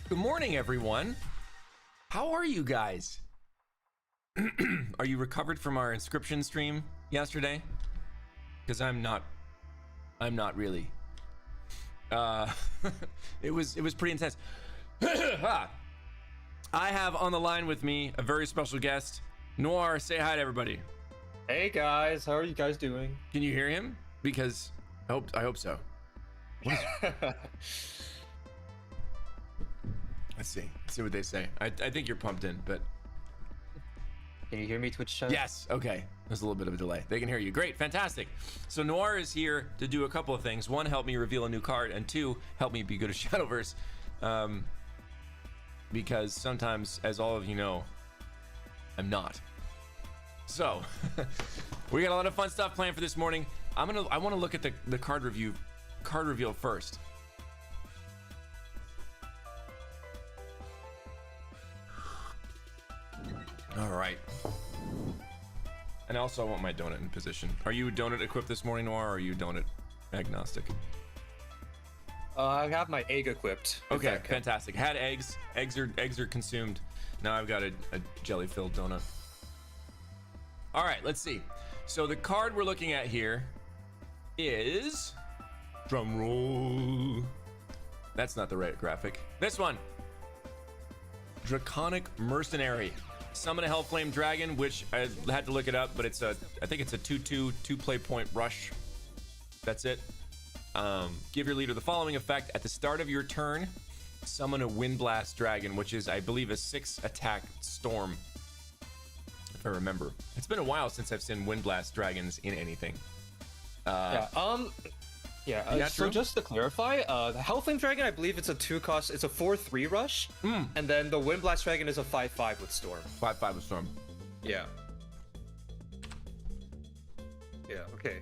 Good morning, everyone. How are you guys? Are you recovered from our inscription stream yesterday? Because I'm not really. It was pretty intense. I have on the line with me a very special guest. Noire, say hi to everybody. Hey guys, how are you guys doing? Can you hear him? Because I hope so. Let's see what they say. I think you're pumped in, but Can you hear me, Twitch chat? yes, okay. There's a little bit of a delay. They can hear you. Great, fantastic. So Noire is here to do a couple of things. One, help me reveal a new card, and two, help me be good at Shadowverse. Because sometimes, as all of you know, I'm not. So we got a lot of fun stuff planned for this morning. I want to look at the card reveal first. All right. And also, I want my donut in position. Are you donut equipped this morning, Noire, or are you donut agnostic? I have my egg equipped. Okay, fantastic. Had eggs. Eggs are consumed. Now I've got a jelly-filled donut. All right, let's see. So the card we're looking at here is, drum roll. That's not the right graphic. This one. Draconic Mercenary. Summon a Hellflame Dragon, which I had to look it up, but I think it's a 2/2 2-play point rush. That's it. Give your leader the following effect: at the start of your turn, summon a Windblast Dragon, which is, I believe, a 6-attack storm. If I remember, it's been a while since I've seen Windblast Dragons in anything. So just to clarify, the Hellflame Dragon, I believe it's a 2-cost. It's a 4/3 rush, and then the Windblast Dragon is a 5/5 with Storm. 5/5 with Storm. Yeah. Yeah. Okay.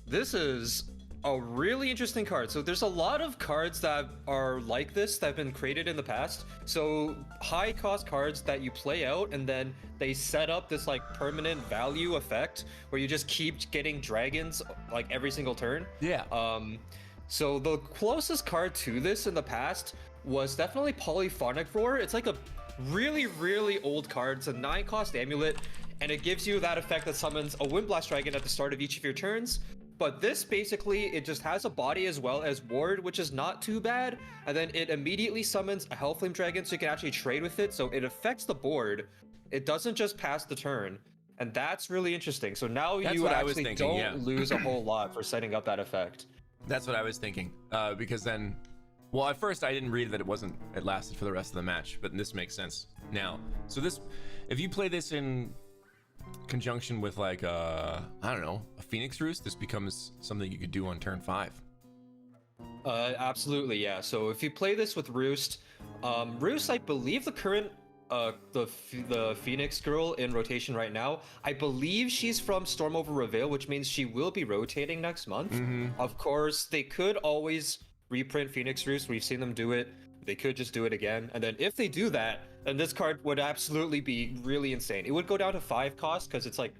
This is a really interesting card. So there's a lot of cards that are like this that have been created in the past. So high cost cards that you play out and then they set up this like permanent value effect where you just keep getting dragons like every single turn. Yeah. So the closest card to this in the past was definitely Polyphonic Roar. It's like a really, really old card. It's a 9-cost amulet, and it gives you that effect that summons a Windblast Dragon at the start of each of your turns. But this basically, it just has a body as well as ward, which is not too bad. And then it immediately summons a Hellflame Dragon, so you can actually trade with it. So it affects the board. It doesn't just pass the turn. And that's really interesting. So now you actually don't lose a whole lot for setting up that effect. That's what I was thinking. Because then, well, at first I didn't read that it lasted for the rest of the match, but this makes sense now. So this, if you play this in conjunction with like I don't know, a Phoenix Roost, this becomes something you could do on turn 5. Absolutely, yeah. So if you play this with Roost, Roost, I believe the current the Phoenix girl in rotation right now, I believe she's from Storm over Reveal, which means she will be rotating next month. Of course, they could always reprint Phoenix Roost. We've seen them do it. They could just do it again. And then if they do that, then this card would absolutely be really insane. It would go down to 5 cost because it's like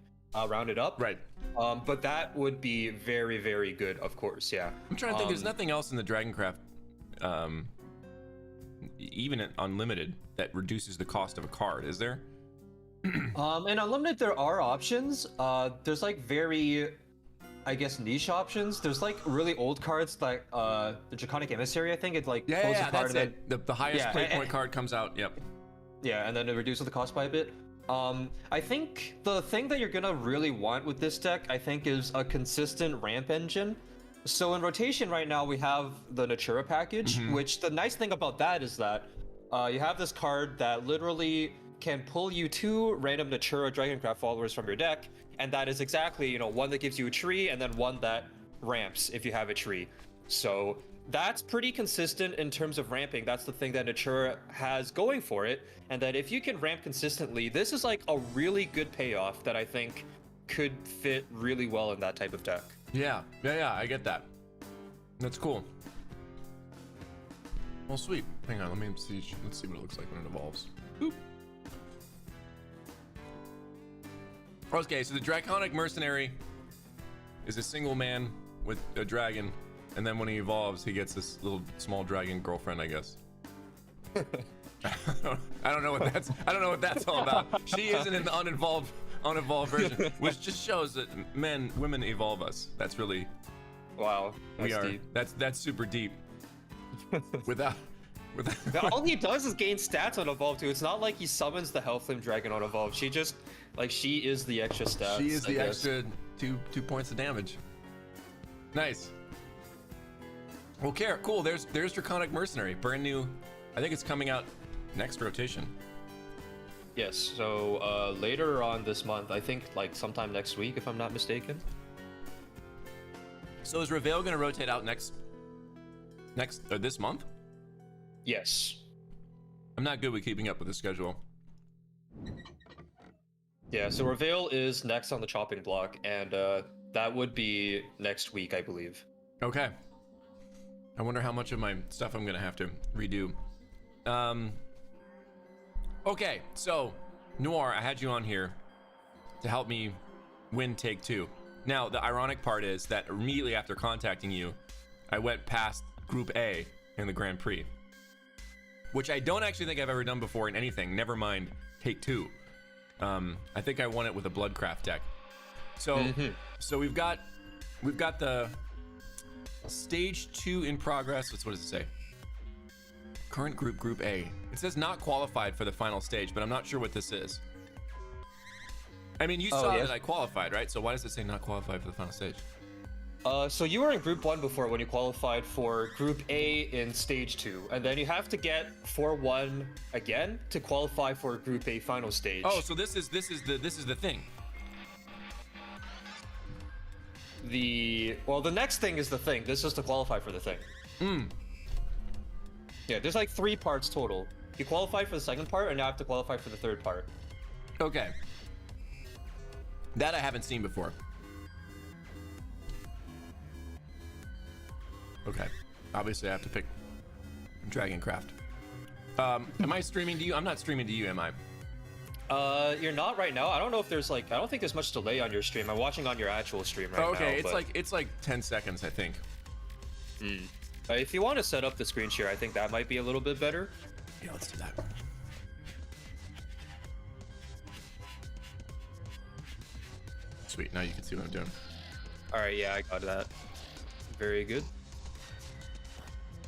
rounded up. Right. But that would be very, very good, of course. Yeah. I'm trying to think. There's nothing else in the Dragoncraft, even at Unlimited, that reduces the cost of a card, is there? In Unlimited, there are options. There's like very, I guess, niche options. There's like really old cards like the Draconic Emissary, I think. It's like pulls a card, that's it. The highest play point card comes out. Yep. Yeah, and then it reduces the cost by a bit. I think the thing that you're gonna really want with this deck, I think, is a consistent ramp engine. So in rotation right now, we have the Natura package, which the nice thing about that is that you have this card that literally can pull you 2 random Natura Dragoncraft followers from your deck, and that is exactly, one that gives you a tree and then one that ramps if you have a tree. So that's pretty consistent in terms of ramping. That's the thing that Natura has going for it, and that if you can ramp consistently, this is like a really good payoff that I think could fit really well in that type of deck. Yeah, I get that. That's cool. Well, sweet. Hang on, let's see what it looks like when it evolves. Boop. Okay, so the Draconic Mercenary is a single man with a dragon, and then when he evolves, he gets this little small dragon girlfriend, I guess. I don't know what that's all about. She isn't in the uninvolved version, which just shows that women evolve us. That's really Wow. we are. Deep. That's super deep. Without All he does is gain stats on Evolve too. It's not like he summons the Hellflame Dragon on Evolve. She just, like, she is the extra stats. she is I the guess. extra two points of damage. Nice. Okay, cool. There's Draconic Mercenary, brand new. I think it's coming out next rotation. Yes, so later on this month, I think like sometime next week, if I'm not mistaken. So is Reveal going to rotate out next this month? Yes. I'm not good with keeping up with the schedule. Yeah, so Reveal is next on the chopping block, and that would be next week, I believe. Okay. I wonder how much of my stuff I'm going to have to redo. Okay, so Noire, I had you on here to help me win take 2. Now, the ironic part is that immediately after contacting you, I went past Group A in the Grand Prix, which I don't actually think I've ever done before in anything. Never mind take 2. I think I won it with a Bloodcraft deck. So, so we've got the stage 2 in progress. What does it say? Current Group A. It says not qualified for the final stage, but I'm not sure what this is. I mean, you saw that I qualified, right? So why does it say not qualified for the final stage? So you were in Group 1 before when you qualified for Group A in Stage 2, and then you have to get 4-1 again to qualify for Group A final stage. Oh, so this is the thing. The next thing is the thing. This is to qualify for the thing. Yeah, there's like 3 parts total. You qualified for the second part, and now have to qualify for the third part. Okay. That I haven't seen before. Okay. Obviously, I have to pick Dragoncraft. Am I streaming to you? I'm not streaming to you, am I? You're not right now. I don't know if there's like, I don't think there's much delay on your stream. I'm watching on your actual stream right now. Okay, it's like 10 seconds, I think. If you want to set up the screen share, I think that might be a little bit better. Yeah, let's do that. Sweet, now you can see what I'm doing. All right, yeah, I got that. Very good.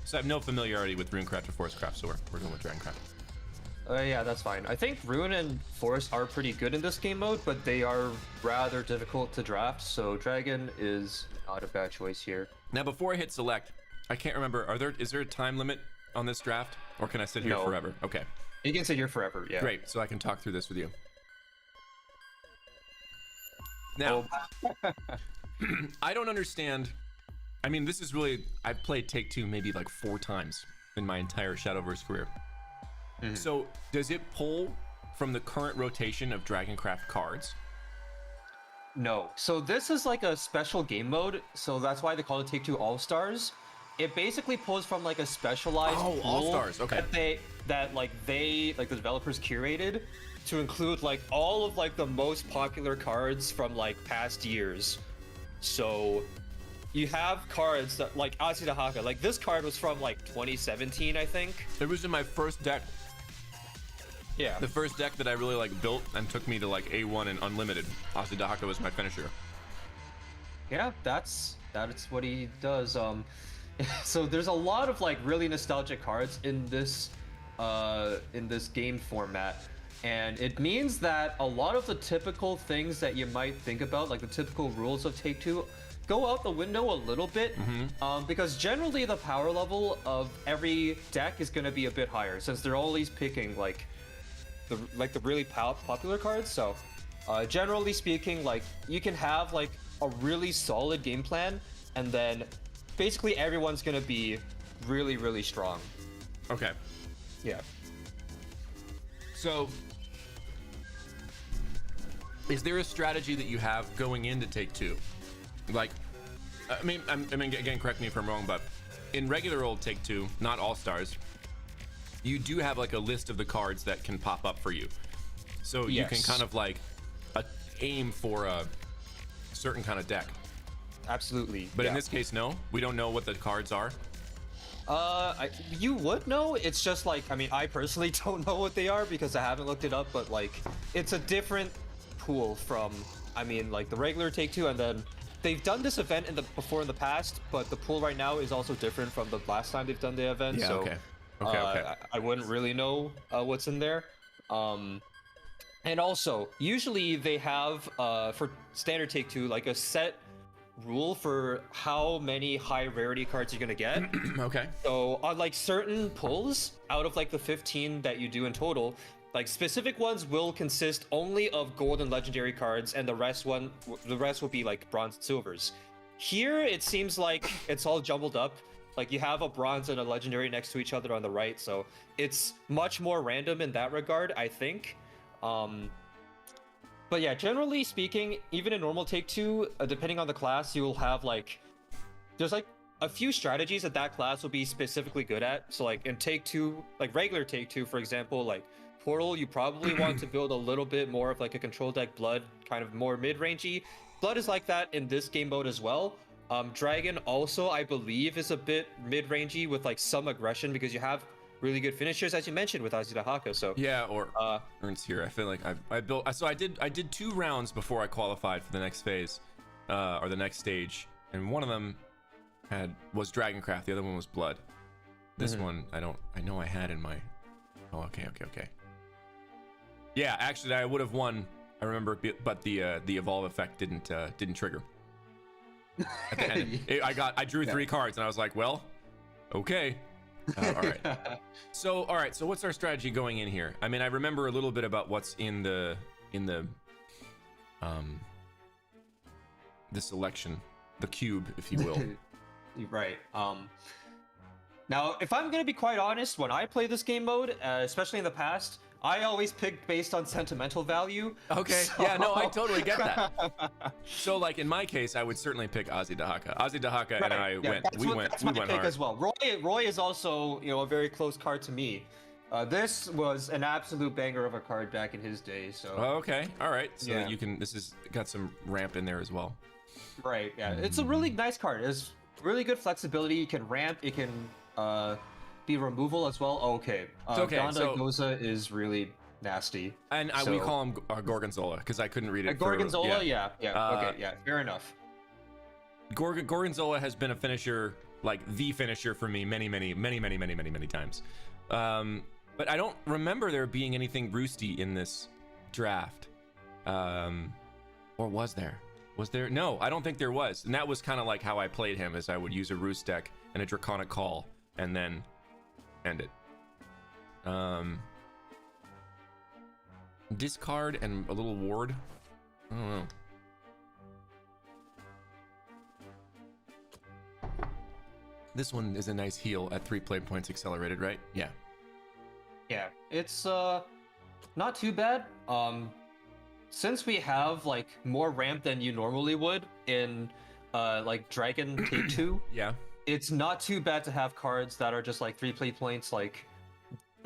So I have no familiarity with Runecraft or Forestcraft, so we're going with Dragoncraft. Yeah, that's fine. I think Ruin and Forest are pretty good in this game mode, but they are rather difficult to draft, so Dragon is not a bad choice here. Now, before I hit select, I can't remember, is there a time limit on this draft, or can I sit here forever? Okay. You can sit here forever, yeah. Great, so I can talk through this with you. Now, I don't understand. I mean, this is really, I've played Take 2 maybe like 4 times in my entire Shadowverse career. So, does it pull from the current rotation of Dragoncraft cards? No. So this is like a special game mode, so that's why they call it Take 2 All-Stars. It basically pulls from like a specialized pool All-Stars, okay. that the developers curated to include like all of like the most popular cards from like past years. So you have cards that like Asidahaka, like this card was from like 2017, I think. It was in my first deck. Yeah. The first deck that I really like built and took me to like A1 and Unlimited. Asidahaka was my finisher. Yeah, that's what he does. So there's a lot of like really nostalgic cards in this game format, and it means that a lot of the typical things that you might think about, like the typical rules of Take 2, go out the window a little bit, because generally the power level of every deck is going to be a bit higher since they're always picking like the really popular cards. So generally speaking, like you can have like a really solid game plan, and then basically everyone's gonna be really, really strong. Okay. Yeah. So, is there a strategy that you have going into Take 2? Like, I mean, again, correct me if I'm wrong, but in regular old Take 2, not All-Stars, you do have like a list of the cards that can pop up for you. So you can kind of like aim for a certain kind of deck. Absolutely. But in this case, no? We don't know what the cards are? You would know. It's just like, I mean, I personally don't know what they are because I haven't looked it up, but like, it's a different pool from, I mean, like the regular Take-Two, and then they've done this event before in the past, but the pool right now is also different from the last time they've done the event. Yeah, so, okay. I wouldn't really know what's in there. And also, usually they have, for standard Take-Two, like a set rule for how many high rarity cards you're gonna get. Okay. So on like certain pulls, out of like the 15 that you do in total, like specific ones will consist only of gold and legendary cards, and the rest will be like bronze and silvers. Here it seems like it's all jumbled up. Like you have a bronze and a legendary next to each other on the right, so it's much more random in that regard, I think. But yeah, generally speaking, even in normal Take-Two, depending on the class, you will have like, there's like a few strategies that class will be specifically good at. So like in Take-Two, like regular Take-Two, for example, like Portal, you probably want to build a little bit more of like a control deck Blood, kind of more mid-rangey. Blood is like that in this game mode as well. Dragon also, I believe, is a bit mid-rangey with like some aggression because you have really good finishers, as you mentioned, with Zieja. So yeah, or Ernst here. I feel like I built. So I did 2 rounds before I qualified for the next phase, or the next stage, and one of them was Dragoncraft. The other one was Blood. This one I know I had in my. Oh, okay. Yeah, actually, I would have won. I remember, but the evolve effect didn't trigger. At the end, I drew 3 cards, and I was like, well, okay. All right. So what's our strategy going in here? I mean, I remember a little bit about what's in the selection, the cube, if you will. Right. Now, if I'm gonna be quite honest, when I play this game mode, especially in the past, I always pick based on sentimental value. Okay. So... Yeah, no, I totally get that. So, like in my case, I would certainly pick Zieja. Zieja and I went hard as well. Roy is also, a very close card to me. This was an absolute banger of a card back in his day. So. Oh, okay. All right. So yeah. This has got some ramp in there as well. Right. Yeah. It's a really nice card. It's really good flexibility. You can ramp. It can be removal as well. Okay. Goza is really nasty. And we call him Gorgonzola because I couldn't read it. Gorgonzola, yeah. Okay, yeah, fair enough. Gorgonzola has been a finisher, like the finisher for me many times. But I don't remember there being anything roosty in this draft. Or was there? Was there? No, I don't think there was. And that was kind of like how I played him, is I would use a roost deck and a Draconic Call and then end it. Discard and a little ward. I don't know. This one is a nice heal at 3 play points accelerated, right? Yeah. Yeah, it's not too bad. Since we have like more ramp than you normally would in like Dragon Take-Two, yeah, it's not too bad to have cards that are just like 3 play points, like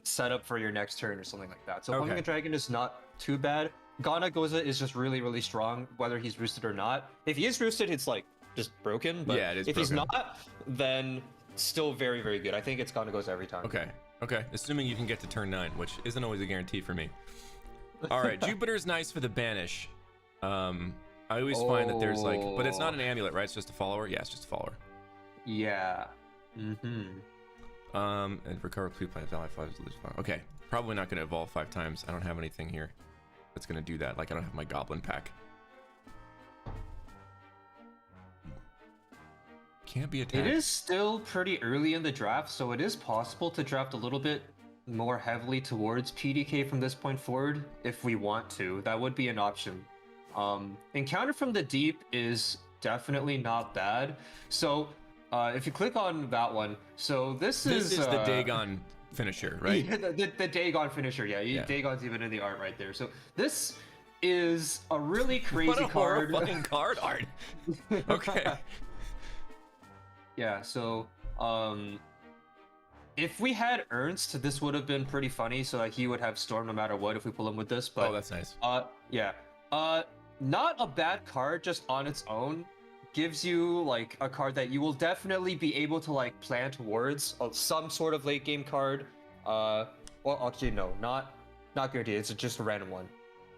set up for your next turn or something like that. So Pumping a Dragon is not too bad. Goza is just really strong, whether he's roosted or not. If he is roosted, it's like just broken. But yeah, it is if broken. He's not, then still very good. I think it's Goza every time. Okay. Assuming you can get to turn 9, which isn't always a guarantee for me. All right, Jupiter's nice for the banish. I always find that there's like, but it's not an amulet, right? It's just a follower. Yeah, it's just a follower. Yeah. And recover 2 planets, ally 5 is lose 5. Okay, probably not going to evolve 5 times. I don't have anything here that's going to do that. Like, I don't have my goblin pack. Can't be attacked. It is still pretty early in the draft, so it is possible to draft a little bit more heavily towards PDK from this point forward if we want to. That would be an option. Encounter from the Deep is definitely not bad. So if you click on that one, so this is the Dagon finisher, right? Yeah, the Dagon finisher, yeah. Dagon's even in the art right there. So this is a really crazy what a card. Horrifying card art. Okay. Yeah, so if we had Ernst, this would have been pretty funny, so that he would have Storm no matter what if we pull him with this. But oh, that's nice. Yeah. Not a bad card just on its own, gives you like a card that you will definitely be able to like plan towards of some sort of late game card. Well, actually no, not guaranteed. It's just a random one.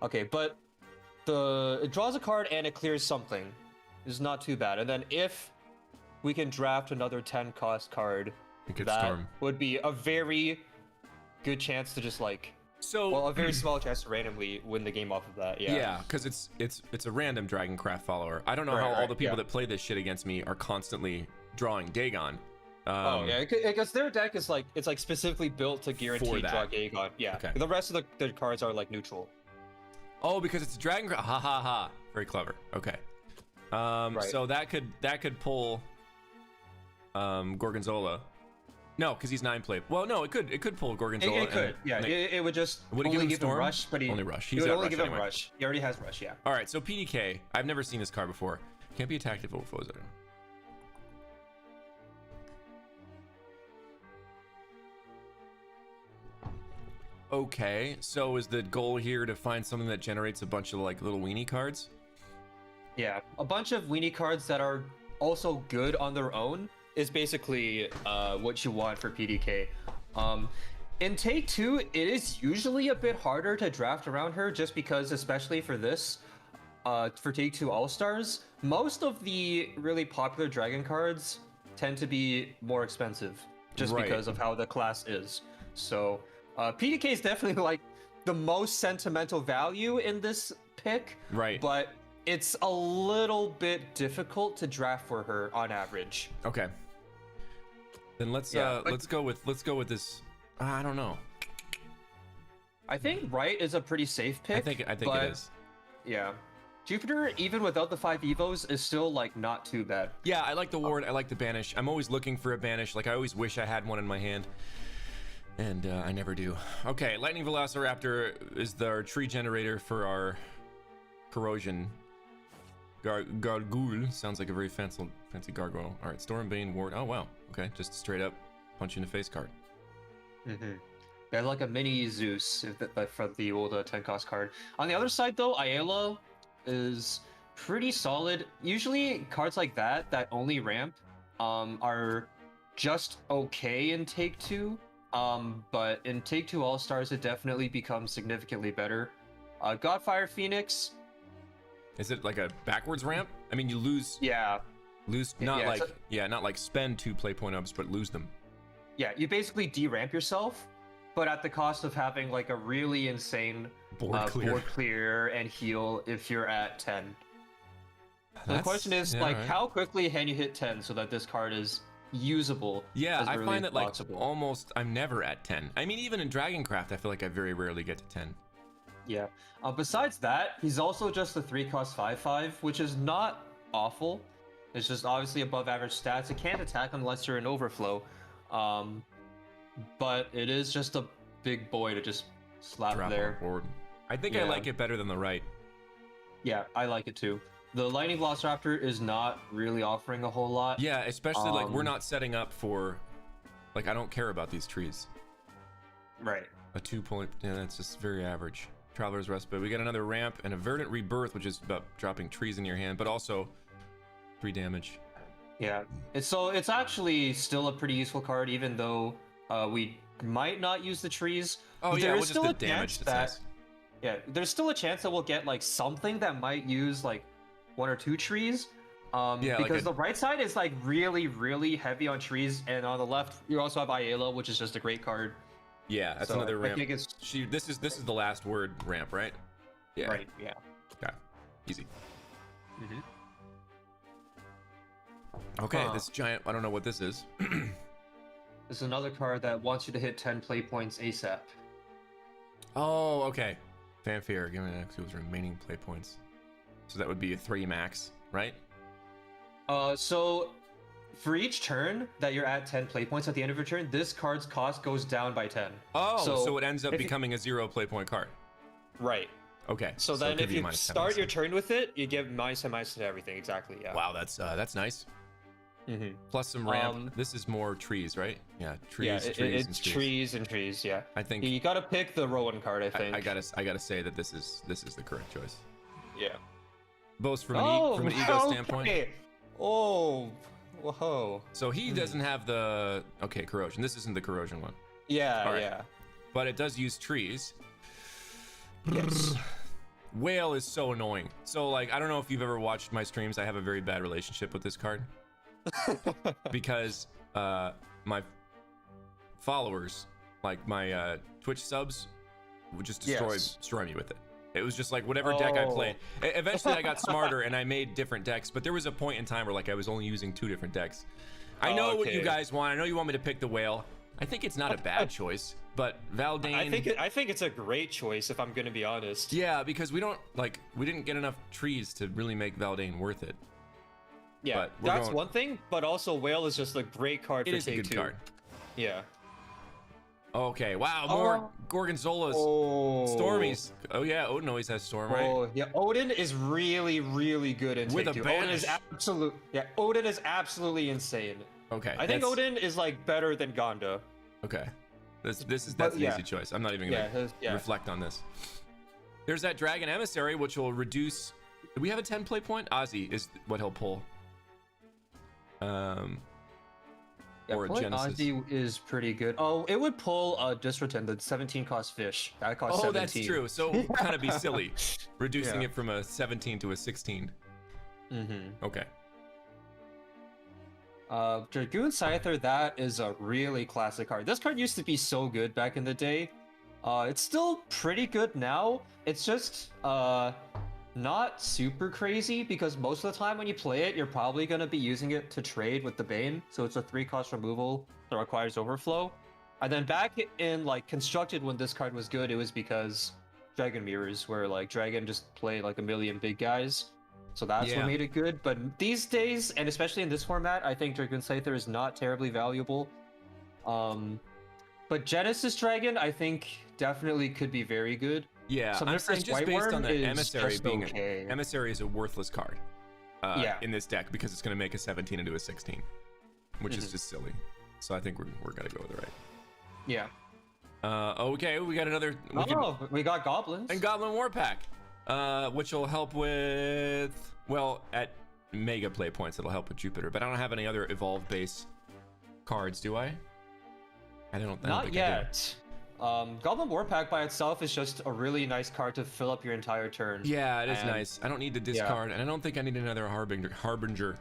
Okay, but it draws a card and it clears something. It's not too bad. And then if we can draft another 10 cost card, that Storm. would be a very good chance to just like a very small chance to randomly win the game off of that. Yeah, because it's a random Dragoncraft follower. I don't know how all the people that play this shit against me are constantly drawing Dagon. Because their deck is like specifically built to guarantee draw Dagon. Yeah. Okay. The rest of the cards are like neutral. Oh, because it's a Dragoncraft. Ha ha ha. Very clever. Okay. So that could pull Gorgonzola. No, because he's 9 play. Well, no, it could pull Gorgonzola. It could. Yeah. It would just only give him Rush, but only Rush. He would only give him Rush. He already has Rush. Yeah. All right. So PDK. I've never seen this card before. Can't be attacked if overflows. Okay, so is the goal here to find something that generates a bunch of like little weenie cards? Yeah, a bunch of weenie cards that are also good on their own is basically what you want for PDK. In Take 2, it is usually a bit harder to draft around her just because, especially for this, for Take 2 All-Stars, most of the really popular Dragon cards tend to be more expensive just because of how the class is. So PDK is definitely like the most sentimental value in this pick, but it's a little bit difficult to draft for her on average. Okay. Then let's go with this. I don't know. I think Right is a pretty safe pick. I think it is. Yeah. Jupiter, even without the 5 Evos, is still like not too bad. Yeah, I like the ward. I like the banish. I'm always looking for a banish. Like I always wish I had one in my hand. And I never do. Okay, Lightning Velociraptor is our tree generator for our corrosion. Gargoyle sounds like a very fancy gargoyle. All right, Stormbane Ward. Oh wow. Okay, just straight up punch you in the face card. Yeah, like a mini Zeus for the old 10 cost card. On the other side though, Ayala is pretty solid. Usually cards like that only ramp are just okay in Take 2. But in Take 2 All-Stars, it definitely becomes significantly better. Godfire Phoenix. Is it like a backwards ramp? I mean, you lose. Yeah. Not like spend 2 play point ups, but lose them. Yeah, you basically de-ramp yourself, but at the cost of having like a really insane board clear and heal if you're at 10. The question is how quickly can you hit 10 so that this card is usable? Yeah, I find that like almost I'm never at 10. I mean, even in Dragoncraft, I feel like I very rarely get to 10. Yeah. Besides that, he's also just a 3 cost 5/5, which is not awful. It's just obviously above average stats. It can't attack unless you're in overflow. But it is just a big boy to just slap drop there. On board. I think I like it better than the right. Yeah, I like it too. The Lightning Velociraptor is not really offering a whole lot. Yeah, especially like we're not setting up for, like I don't care about these trees. Right. A 2 point, yeah, that's just very average. Traveler's Respite. We got another ramp and a Verdant Rebirth, which is about dropping trees in your hand, but also 3 damage. Yeah, it's actually still a pretty useful card, even though we might not use the trees. Oh yeah, we'll just the damage. Yeah, there's still a chance that we'll get like something that might use like 1 or 2 trees. Because the right side is like really, really heavy on trees, and on the left you also have Ayala, which is just a great card. Yeah, that's another ramp. This is the last word ramp, right? Yeah. Right. Yeah. Okay. Easy. Okay, this giant. I don't know what this is. This is another card that wants you to hit 10 play points ASAP. Oh, okay. Fanfare. Give me an X remaining play points. So that would be a 3 max, right? So for each turn that you're at 10 play points at the end of your turn, this card's cost goes down by 10. Oh, so it ends up becoming a 0 play point card. Right. Okay. So then if you start your turn with it, you give -10/- to everything. Exactly. Yeah. Wow, that's nice. Plus some ramp. This is more trees, right? Yeah, trees. Yeah, it's trees and trees. Yeah. I think you gotta pick the Rowen card. I think. I gotta say that this is the correct choice. Yeah. Both from an ego standpoint. Oh, whoa. So he doesn't have the corrosion. This isn't the corrosion one. Yeah, All right. yeah. But it does use trees. Yes. Whale is so annoying. So like, I don't know if you've ever watched my streams. I have a very bad relationship with this card because my followers, like my Twitch subs, would just destroy me with it. It was just like whatever deck I played. Eventually I got smarter and I made different decks, but there was a point in time where like I was only using 2 different decks. I know what you guys want. I know you want me to pick the whale. I think it's not a bad choice, but Valdane. I think it's a great choice if I'm gonna be honest. Yeah, because we didn't get enough trees to really make Valdane worth it. Yeah, but that's one thing, but also whale is just a great card it for is a take good 2. card. Yeah. Okay, wow, more Gorgonzolas. Stormies. Oh yeah, Odin always has Storm, right? Oh yeah, Odin is really, really good in With take a 2. Odin banish. is Odin is absolutely insane. Okay. I think Odin is like better than Gonda. Okay. That's But, an easy choice. I'm not even gonna reflect on this. There's that Dragon Emissary, which will reduce. Do we have a 10 play point? Ozzy is what he'll pull. Or a Genesis. Ozzy is pretty good. Oh, it would pull a Disroten, the 17 cost fish. That costs 17. Oh, that's true. So it would kind of be silly, reducing it from a 17 to a 16. Mm-hmm. Okay. Dragoon Scyther, that is a really classic card. This card used to be so good back in the day. It's still pretty good now. It's just not super crazy because most of the time when you play it, you're probably going to be using it to trade with the Bane. So it's a 3-cost removal that requires overflow. And then back in like Constructed, when this card was good, it was because Dragon Mirrors, where like Dragon just played like a million big guys. So that's what made it good. But these days, and especially in this format, I think Dragoon Scyther is not terribly valuable. But Genesis Dragon, I think, definitely could be very good. Yeah, I'm saying just based on the Emissary being Emissary is a worthless card in this deck because it's going to make a 17 into a 16, which is just silly. So I think we're going to go with it right. Yeah. Okay, we got another. We got Goblins. And Goblin War Pack, which will help with, well, at Mega play points, it'll help with Jupiter. But I don't have any other Evolve base cards, do I? I don't think Not yet. Goblin War Pack by itself is just a really nice card to fill up your entire turn. Yeah, it is nice. I don't need to discard, and I don't think I need another Harbinger.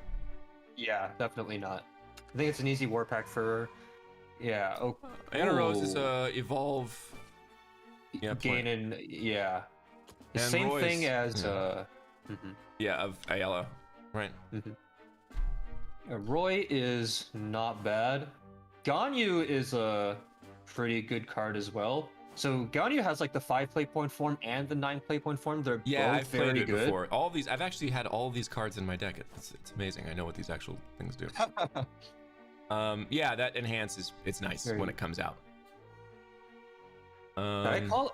Yeah, definitely not. I think it's an easy War Pack for... Yeah. Oh, Anarose is Evolve. Yeah, gaining... Yeah. The and same Roy's, thing as... Yeah, of Ayala. Right. Roy is not bad. Ganyu is a pretty good card as well. So Ganyu has like the 5 play point form and the 9 play point form. They're both I've very played it good. before. All of these, I've actually had all of these cards in my deck. It's amazing. I know what these actual things do. Yeah, that enhances. It's nice when it comes out. I call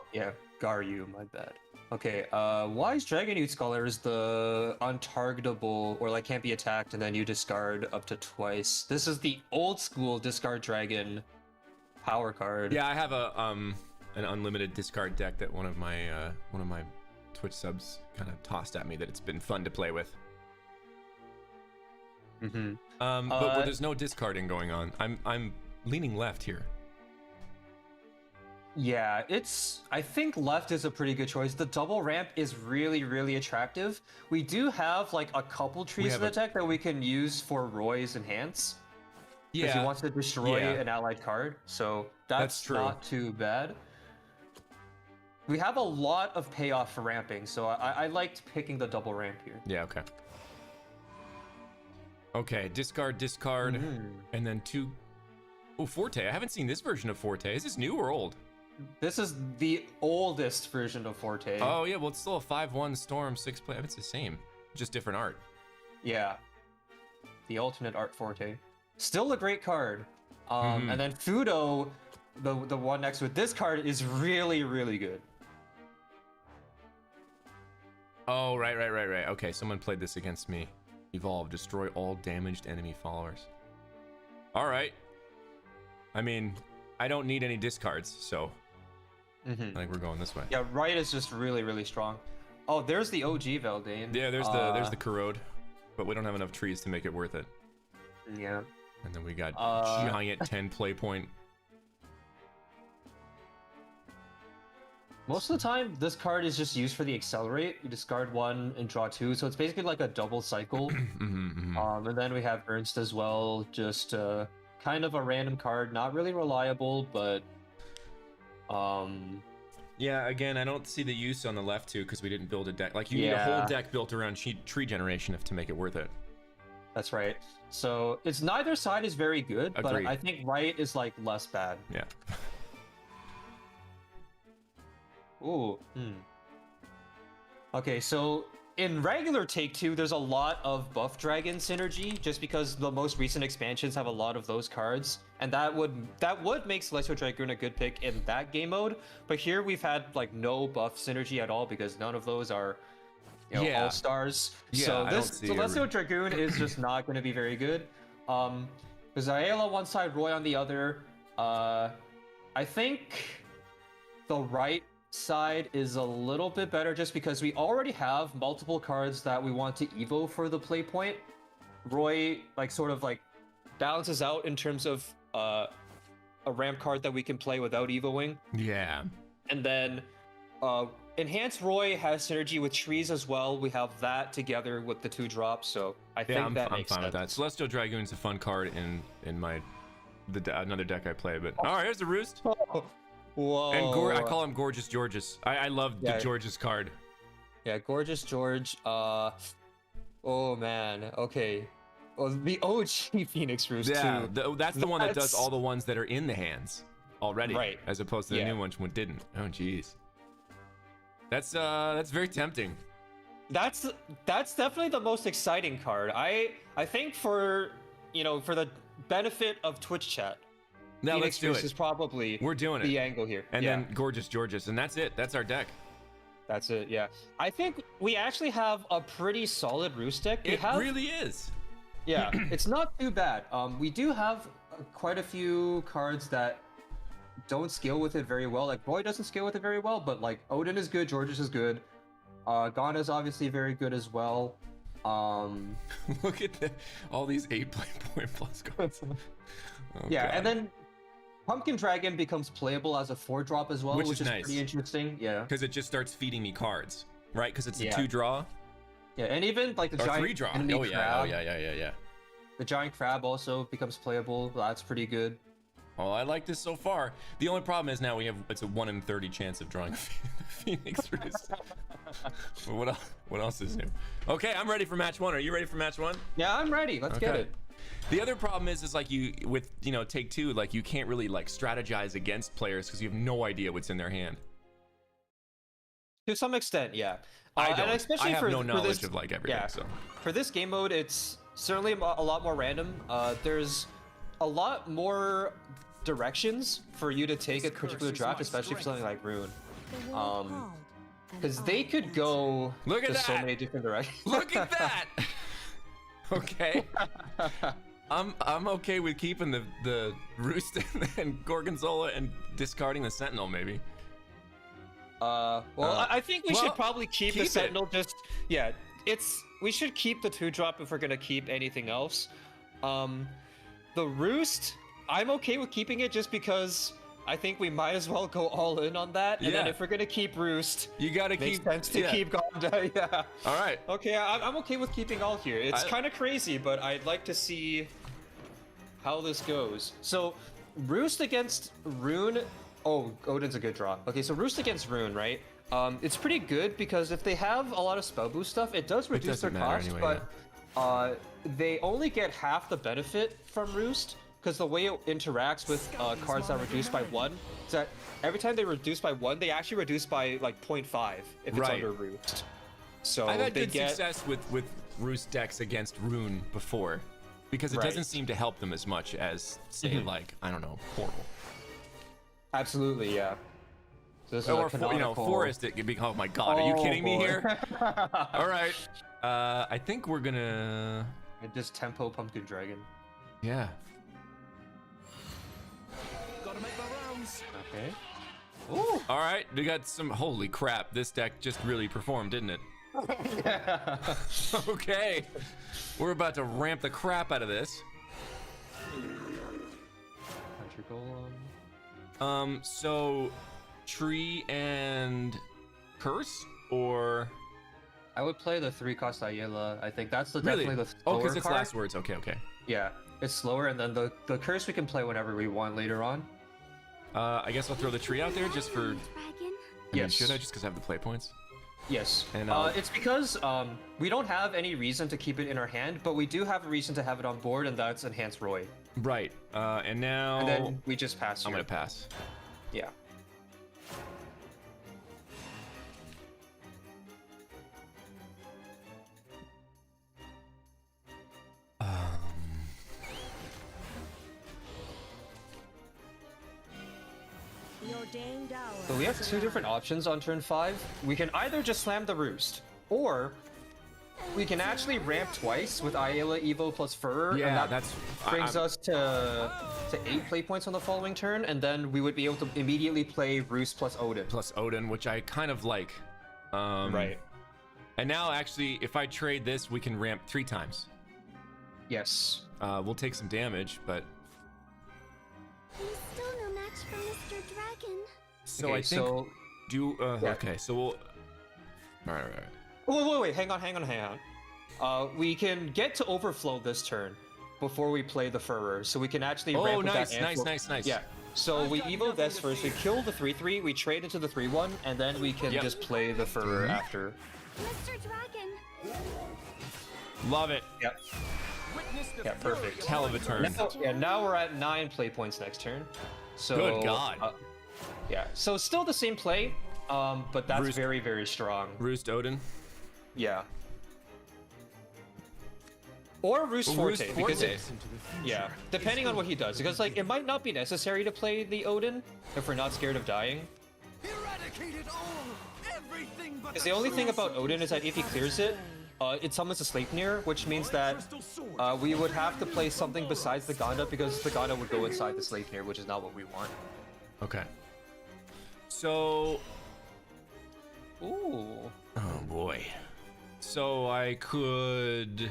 Garyu, my bad. Okay, Wise Dragonute Scholar is the untargetable, or like can't be attacked, and then you discard up to twice. This is the old school discard dragon power card. Yeah, I have a an unlimited discard deck that one of my Twitch subs kind of tossed at me that it's been fun to play with. But there's no discarding going on. I'm leaning left here. Yeah, I think left is a pretty good choice. The double ramp is really, really attractive. We do have like a couple trees in the deck that we can use for Roy's Enhance. Yeah. Because he wants to destroy an allied card, so that's not too bad. We have a lot of payoff for ramping, so I liked picking the double ramp here. Yeah, okay. Okay, discard, and then 2... Oh, Forte. I haven't seen this version of Forte. Is this new or old? This is the oldest version of Forte. Oh, yeah, well, it's still a 5/1 Storm, 6 play. It's the same, just different art. Yeah. The alternate art Forte. Still a great card. And then Fudo, the one next to it, this card is really, really good. Oh, right. Okay, someone played this against me. Evolve, destroy all damaged enemy followers. All right. I mean, I don't need any discards, so I think we're going this way. Yeah, right is just really, really strong. Oh, there's the OG Veldane. Yeah, there's the corrode. but we don't have enough trees to make it worth it. Yeah. And then we got giant 10 play point. Most of the time, this card is just used for the accelerate. You discard 1 and draw 2, so it's basically like a double cycle. And then we have Ernst as well, just kind of a random card, not really reliable, but yeah, again, I don't see the use on the left too because we didn't build a deck. Like you need a whole deck built around tree generation to make it worth it. That's right. So it's neither side is very good, but Agreed. I think right is like less bad. Yeah. Ooh. Okay, so in regular Take Two, there's a lot of buff dragon synergy, just because the most recent expansions have a lot of those cards, and that would make Celestial Dragoon a good pick in that game mode. But here we've had like no buff synergy at all because none of those are, all stars. Yeah, so I this don't see Celestial Dragoon is just not going to be very good. Because Ayala on one side, Roy on the other. I think the right side is a little bit better just because we already have multiple cards that we want to evo for the play point. Roy sort of balances out in terms of a ramp card that we can play without evoing. Yeah. And then Enhanced Roy has synergy with trees as well. We have that together with the 2 drops, so I think I'm makes fine with that. sense. Celestial Dragoon's a fun card in another deck I play, but all right, here's the Roost. Whoa. And I call him Gorgeous Georges. I love the Georges card. Yeah, Gorgeous George. Oh man. Okay. Oh, the OG Phoenix Roost too. That's the one that does all the ones that are in the hands already, right? As opposed to the new ones when didn't. Oh jeez. That's very tempting. That's definitely the most exciting card. I think for the benefit of Twitch chat. Now Phoenix let's do Roost it. is probably We're doing the it. angle here. And then Gorgeous Georges, and that's it. That's our deck. That's it. Yeah. I think we actually have a pretty solid Roost deck. It really is. Yeah, it's not too bad. We do have quite a few cards that don't scale with it very well. Like Roy doesn't scale with it very well, but like Odin is good, Georges is good. Gon is obviously very good as well. Look at all these 8 play point plus cards. Oh, yeah, God. and then Pumpkin Dragon becomes playable as a 4-drop as well, which is nice. pretty interesting. Yeah, because it just starts feeding me cards, right? Because it's a 2-draw. Yeah, and even like the or giant 3-draw. enemy crab. Yeah. The giant crab also becomes playable. That's pretty good. Oh, I like this so far. The only problem is now it's a 1 in 30 chance of drawing Phoenix Roost. But what else is new? Okay, I'm ready for match 1. Are you ready for match 1? Yeah, I'm ready. Let's get it. The other problem is like you with Take Two, like you can't really strategize against players because you have no idea what's in their hand. To some extent, yeah. I don't. And especially I have no for knowledge this, of everything. Yeah. So for this game mode, it's certainly a lot more random. There's a lot more directions for you to take a particular draft, especially for something like Rune. Because they could go so many different directions. Look at that. Okay. I'm okay with keeping the Roost and Gorgonzola and discarding the Sentinel maybe. I think we should probably keep the Sentinel. It. We should keep the 2-drop if we're gonna keep anything else. The Roost, I'm okay with keeping it just because I think we might as well go all in on that. And then if we're gonna keep Roost, you gotta makes sense to keep Gonda. Yeah. All right. Okay, I'm okay with keeping all here. It's kind of crazy, but I'd like to see how this goes. So, Roost against Rune. Oh, Odin's a good draw. Okay, so Roost against Rune, right? It's pretty good because if they have a lot of spell boost stuff, it does reduce their cost, anyway, but they only get half the benefit from Roost because the way it interacts with cards that reduce by 1 is that every time they reduce by 1, they actually reduce by 0.5 if it's under Roost. So I've had good success with Roost decks against Rune before because it doesn't seem to help them as much as say I don't know, Portal. Absolutely, yeah. So this or is Forest. It could be. Oh my God, are you kidding me here? All right. I think we're gonna just tempo Pumpkin Dragon. Yeah. Gotta make my rounds. Okay. Ooh. All right, we got some. Holy crap! This deck just really performed, didn't it? Okay, we're about to ramp the crap out of this. Country Golem. So tree and curse, or I would play the 3-cost Ayala. I think that's really? definitely the Oh, slower because it's card. last words. Okay, okay. Yeah, it's slower, and then the curse we can play whenever we want later on. I guess I'll throw the tree out there just for. Dragon. I mean, Yes. should I just because I have the play points? Yes. And, it's because we don't have any reason to keep it in our hand, but we do have a reason to have it on board, and that's Enhance Roy. Right. And now And then we just pass I'm here. gonna pass. Yeah. The ordained hour. So we have two different options on turn 5. We can either just slam the Roost, or we can actually ramp twice with Ayala, Evo plus Fur, Yeah, and that that's brings us to 8 play points on the following turn, and then we would be able to immediately play Roost plus Odin. plus Odin, which I kind of like. Right. And now, actually, if I trade this, we can ramp 3 times. Yes. We'll take some damage, but He's still no match for Mr. Dragon. so Okay, I think so yeah. okay, so we'll. All right. Wait, hang on. We can get to overflow this turn before we play the Furrer, so we can actually Oh, ramp with nice, that nice, Antwerp. nice. Yeah. So we Evo this first, we kill the 3/3, we trade into the 3/1, and then we can Yep. just play the Furrer after. Mr. Dragon. Love it. Yep. Yeah, perfect. Hell of a turn. Now we're at 9 play points next turn. So Good God. Yeah. So still the same play, but that's Roost- very, very strong. Roost Odin. Yeah. Or Roost Or Forte, Roost because Forte. yeah, depending on what he does, because like it might not be necessary to play the Odin if we're not scared of dying. Eradicated all, everything but Because the only thing about Odin is that if he clears it, it summons a Sleipnir, which means that we would have to play something besides the Ganda, because the Ganda would go inside the Sleipnir, which is not what we want. Okay. So. Ooh. Oh boy. So I could.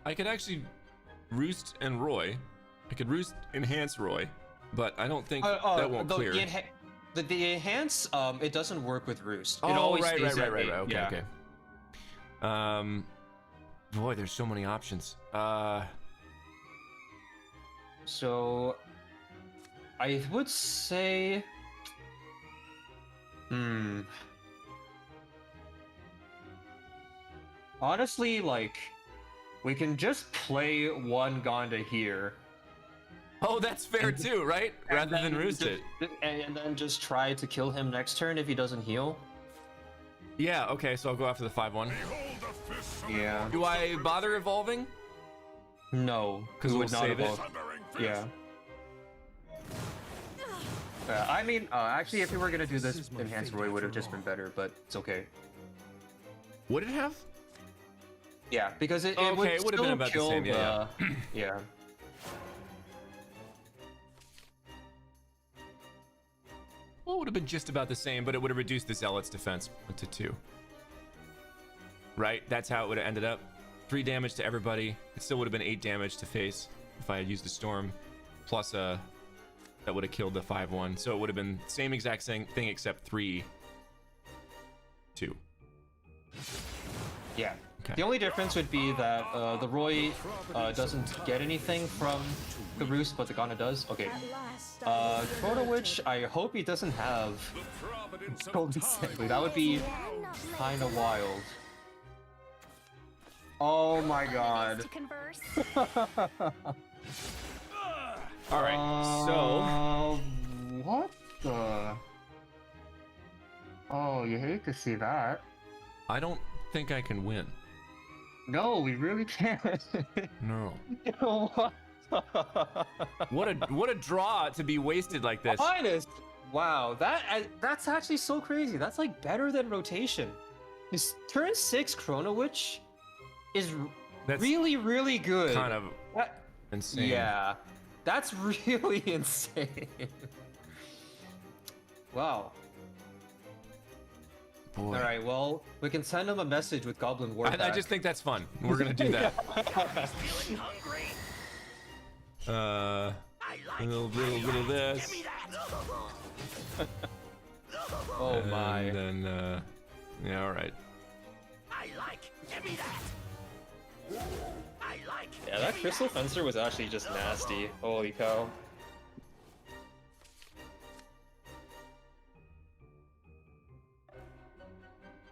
I could actually Roost and Roy. I could Roost Enhance Roy, but I don't think that won't clear. The enhance, it doesn't work with Roost. It Oh, always right. stays at 8. Okay, Yeah. okay. Boy, there's so many options. So, I would say, honestly, like, we can just play one Ganda here. Oh, that's fair too, right? Rather than Roost it. And then just try to kill him next turn if he doesn't heal. Yeah, okay, so I'll go after the 5/1. Yeah. Do I bother evolving? No, 'Cause we we'll would not save it. evolve. Yeah. I mean, actually, if we were gonna do this, Enhanced Roy would have just been better, but it's okay. Would it have? Yeah, because it Okay, would it would have been still about the kill same, yeah, yeah. Well, it would have been just about the same, but it would have reduced the Zealot's defense to 2. Right? That's how it would have ended up. 3 damage to everybody. It still would have been 8 damage to face if I had used the Storm. Plus, that would have killed the 5/1. So it would have been the same exact thing except 3, 2. Yeah. Okay. The only difference would be that the Roy doesn't get anything from the Roost, but the Gana does. Okay. Chrono Witch, I hope he doesn't have Golden Sandwich. That would be kind of wild. Oh my god. To converse. All right. So What the? Oh, you hate to see that. I don't think I can win. No, we really can't. No. What? What a draw to be wasted like this. Minus. Wow, that's actually so crazy. That's like better than rotation. This turn 6 Chrono Witch is That's really, really good. kind of That- insane. Yeah, that's really insane. Wow. boy. All right, well, we can send him a message with Goblin War. I just think that's fun. We're gonna do that. Feeling hungry? A I little of this. Give me that. Oh my. And then, yeah, all right. I like. Give me that. I like. Yeah, that Crystal Fencer was actually just nasty. Holy cow.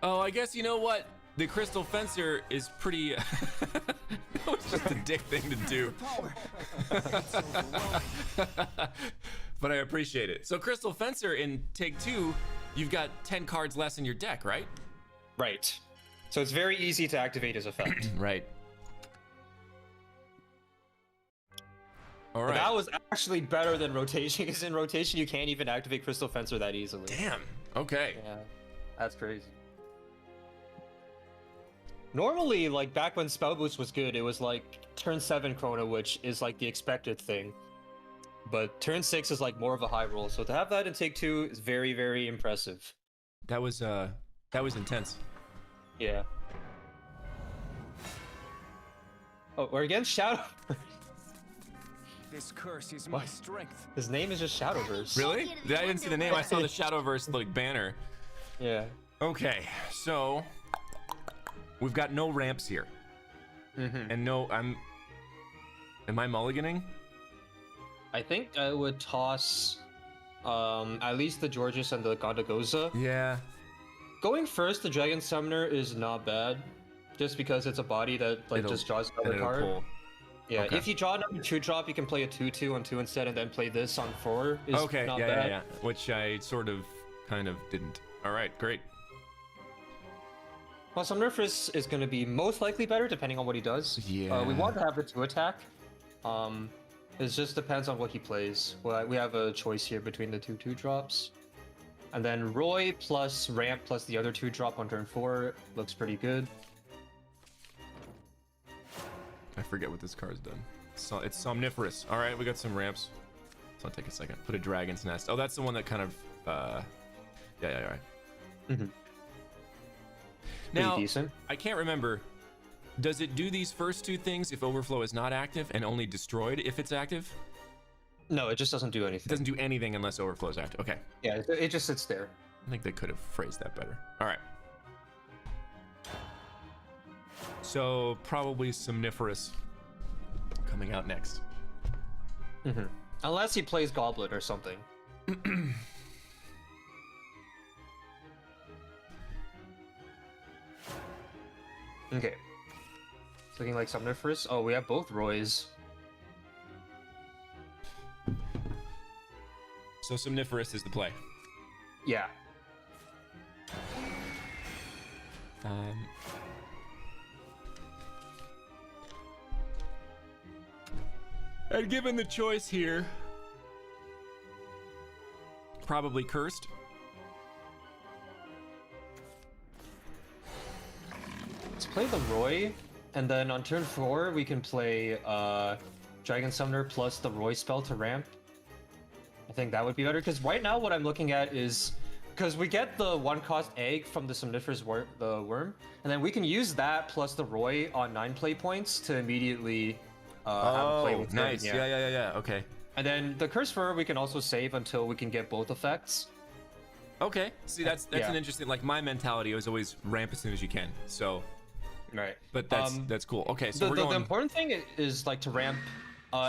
Oh, I guess you know what? The Crystal Fencer is pretty. That was just a dick thing to do. But I appreciate it. So, Crystal Fencer in Take 2, you've got 10 cards less in your deck, right? Right. So it's very easy to activate his effect. Right. All But right. that was actually better than rotation, because in rotation you can't even activate Crystal Fencer that easily. Damn. Okay. Yeah, that's crazy. Normally, like back when Spell Boost was good, it was like turn 7 Chrono, which is like the expected thing. But turn 6 is like more of a high roll, so to have that in Take 2 is very, very impressive. That was intense. Yeah. Oh, we're against Shadow. This curse is my strength. His name is just Shadowverse. Really? I didn't see the name. I saw the Shadowverse like banner. Yeah. Okay, so we've got no ramps here, and no. Am I mulliganing? I think I would toss at least the Georges and the Gondagoza. Yeah. Going first, the Dragon Summoner is not bad, just because it's a body that like It'll- just draws and another it'll card. pull. Yeah, Okay. if you draw another 2-drop, you can play a 2/2 on 2 instead, and then play this on 4. Is Okay. not Yeah, bad. yeah, yeah. Which I sort of, kind of didn't. All right. Great. Well, Summoner Frizz is going to be most likely better, depending on what he does. Yeah. We want to have the 2 attack. It just depends on what he plays. Well, we have a choice here between the 2 drops. And then Roy plus Ramp plus the other 2-drop on turn 4 looks pretty good. I forget what this card's done. So it's somniferous. All right, we got some ramps. So I'll take a second. Put a dragon's nest. Oh, that's the one that kind of. Yeah. All right. Pretty Now, decent. I can't remember. Does it do these first 2 things if overflow is not active and only destroyed if it's active? No, it just doesn't do It anything. doesn't do anything unless overflow is active. Okay. Yeah, it just sits there. I think they could have phrased that better. All right. So probably somniferous coming out next. Unless he plays Goblet or something. Okay. It's looking like Summoner first. Oh, we have both Roys. So somniferous is the play. Yeah. And given the choice here, probably cursed. Let's play the Roy, and then on turn 4 we can play Dragon Summoner plus the Roy spell to ramp. I think that would be better, because right now what I'm looking at is, because we get the 1-cost egg from the Somniferous the worm, and then we can use that plus the Roy on 9 play points to immediately have a play with nice. it. Yeah. Okay. And then the Curse Fur we can also save until we can get both effects. Okay. See, that's Yeah. an interesting. Like my mentality was always ramp as soon as you can. So, Right. but that's cool. Okay, so The, we're the going. important thing is like to ramp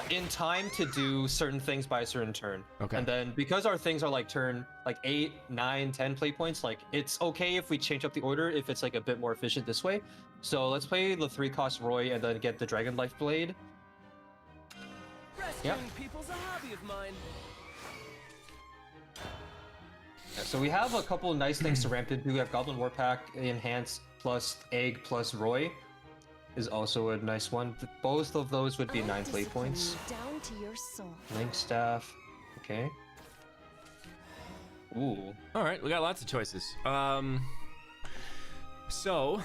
in time to do certain things by a certain turn. Okay. And then because our things are like turn like 8, 9, 10 play points, like it's okay if we change up the order if it's like a bit more efficient this way. So let's play the 3-cost Roy and then get the Dragon Life Blade. Rescuing people's a hobby of mine. Yeah, so we have a couple nice things to ramp into. We have Goblin Warpack, Enhance plus Egg plus Roy is also a nice one. Both of those would be 9 play points. Down to your soul. Link Staff. Okay. Ooh. All right, we got lots of choices. So,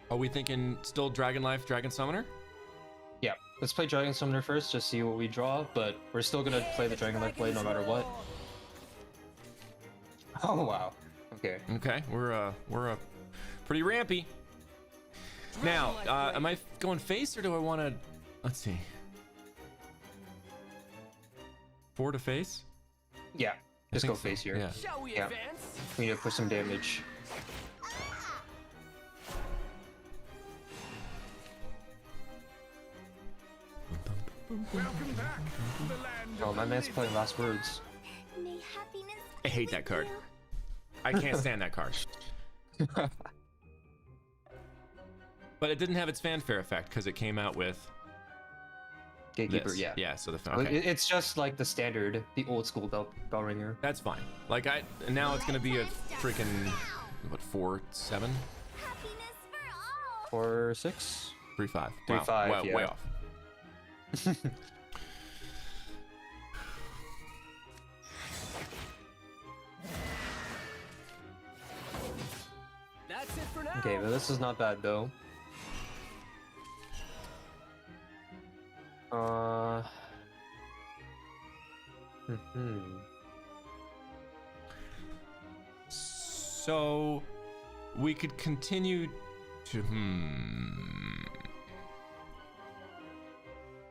are we thinking still Dragon Life, Dragon Summoner? Yeah, let's play Dragon Summoner first, just see what we draw, but we're still gonna play the Dragon Life Blade no matter what. Oh wow. Okay. Okay, we're pretty rampy. Now, am I going face or do I want to? Let's see. 4 to face. Yeah. Just think go so, face here. yeah. Shall we Yeah. advance? We need to push some damage. Welcome back to the land Oh, my man's playing Last Words. May happiness I hate that card. I can't stand that card. But it didn't have its fanfare effect because it came out with Gatekeeper, this. yeah. Yeah, so the Like, okay. It's just like the standard, the old school bell ringer. That's fine. Like now it's gonna be a freaking what 4-7, happiness for all. 4-6. 3-5. 3-5, Wow, yeah. way off. That's it for now. Okay, but this is not bad though. So we could continue to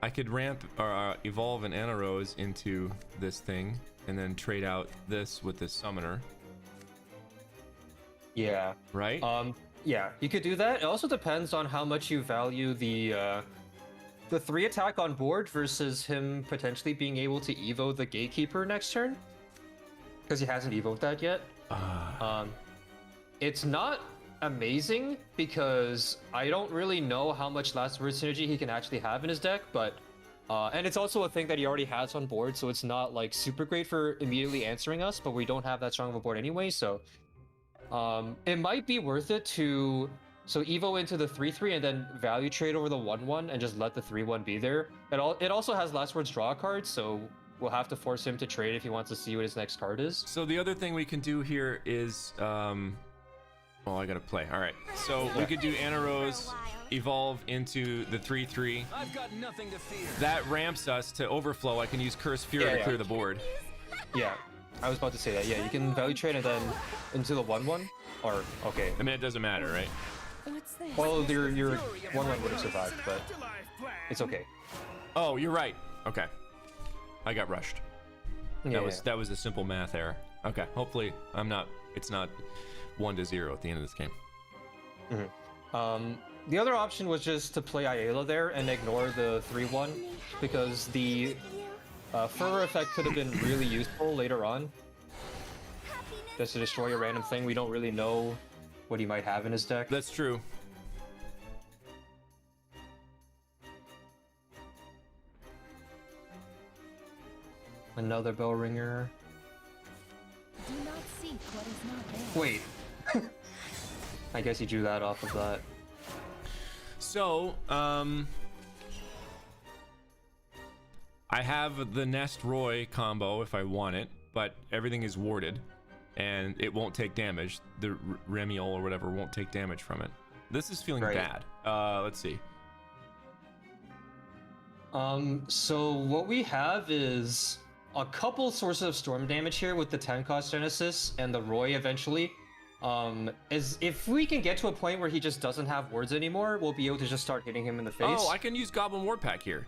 I could ramp or evolve an Anarose into this thing and then trade out this with this summoner, Yeah. right? Yeah, you could do that. It also depends on how much you value the 3 attack on board versus him potentially being able to evo the Gatekeeper next turn. Because he hasn't evoed that yet. It's not amazing because I don't really know how much Last Word synergy he can actually have in his deck, but and it's also a thing that he already has on board, so it's not like super great for immediately answering us, but we don't have that strong of a board anyway, so it might be worth it to evo into the 3/3 and then value trade over the 1/1 and just let the 3/1 be there. It also has Last Word's draw card, so we'll have to force him to trade if he wants to see what his next card is. So the other thing we can do here is well, I gotta play. All right, so we could do Anarose, evolve into the 3/3. I've got nothing to fear. That ramps us to overflow. I can use Curse Fury Yeah, to yeah. clear the board. Yeah, I was about to say that. Yeah, you can value trade and then into the 1/1. Or okay. I mean, it doesn't matter, right? What's this? Well, your 1/1 would have survived, but it's okay. Oh, you're right. Okay, I got rushed. Yeah, That was a simple math error. Okay, hopefully it's not 1-0 at the end of this game. The other option was just to play Ayala there and ignore the 3/1 because the Furrow effect could have been really useful later on. Just to destroy a random thing. We don't really know what he might have in his deck. That's true. Another bell ringer. Do not seek what is not there. Wait. I guess he drew that off of that. So, I have the Nest Roy combo if I want it, but everything is warded, and it won't take damage. The Remiel or whatever won't take damage from it. This is feeling Right. bad. Let's see. So what we have is a couple sources of storm damage here with the 10 cost Genesis and the Roy eventually. Is if we can get to a point where he just doesn't have words anymore, we'll be able to just start hitting him in the face. Oh, I can use Goblin War Pack here.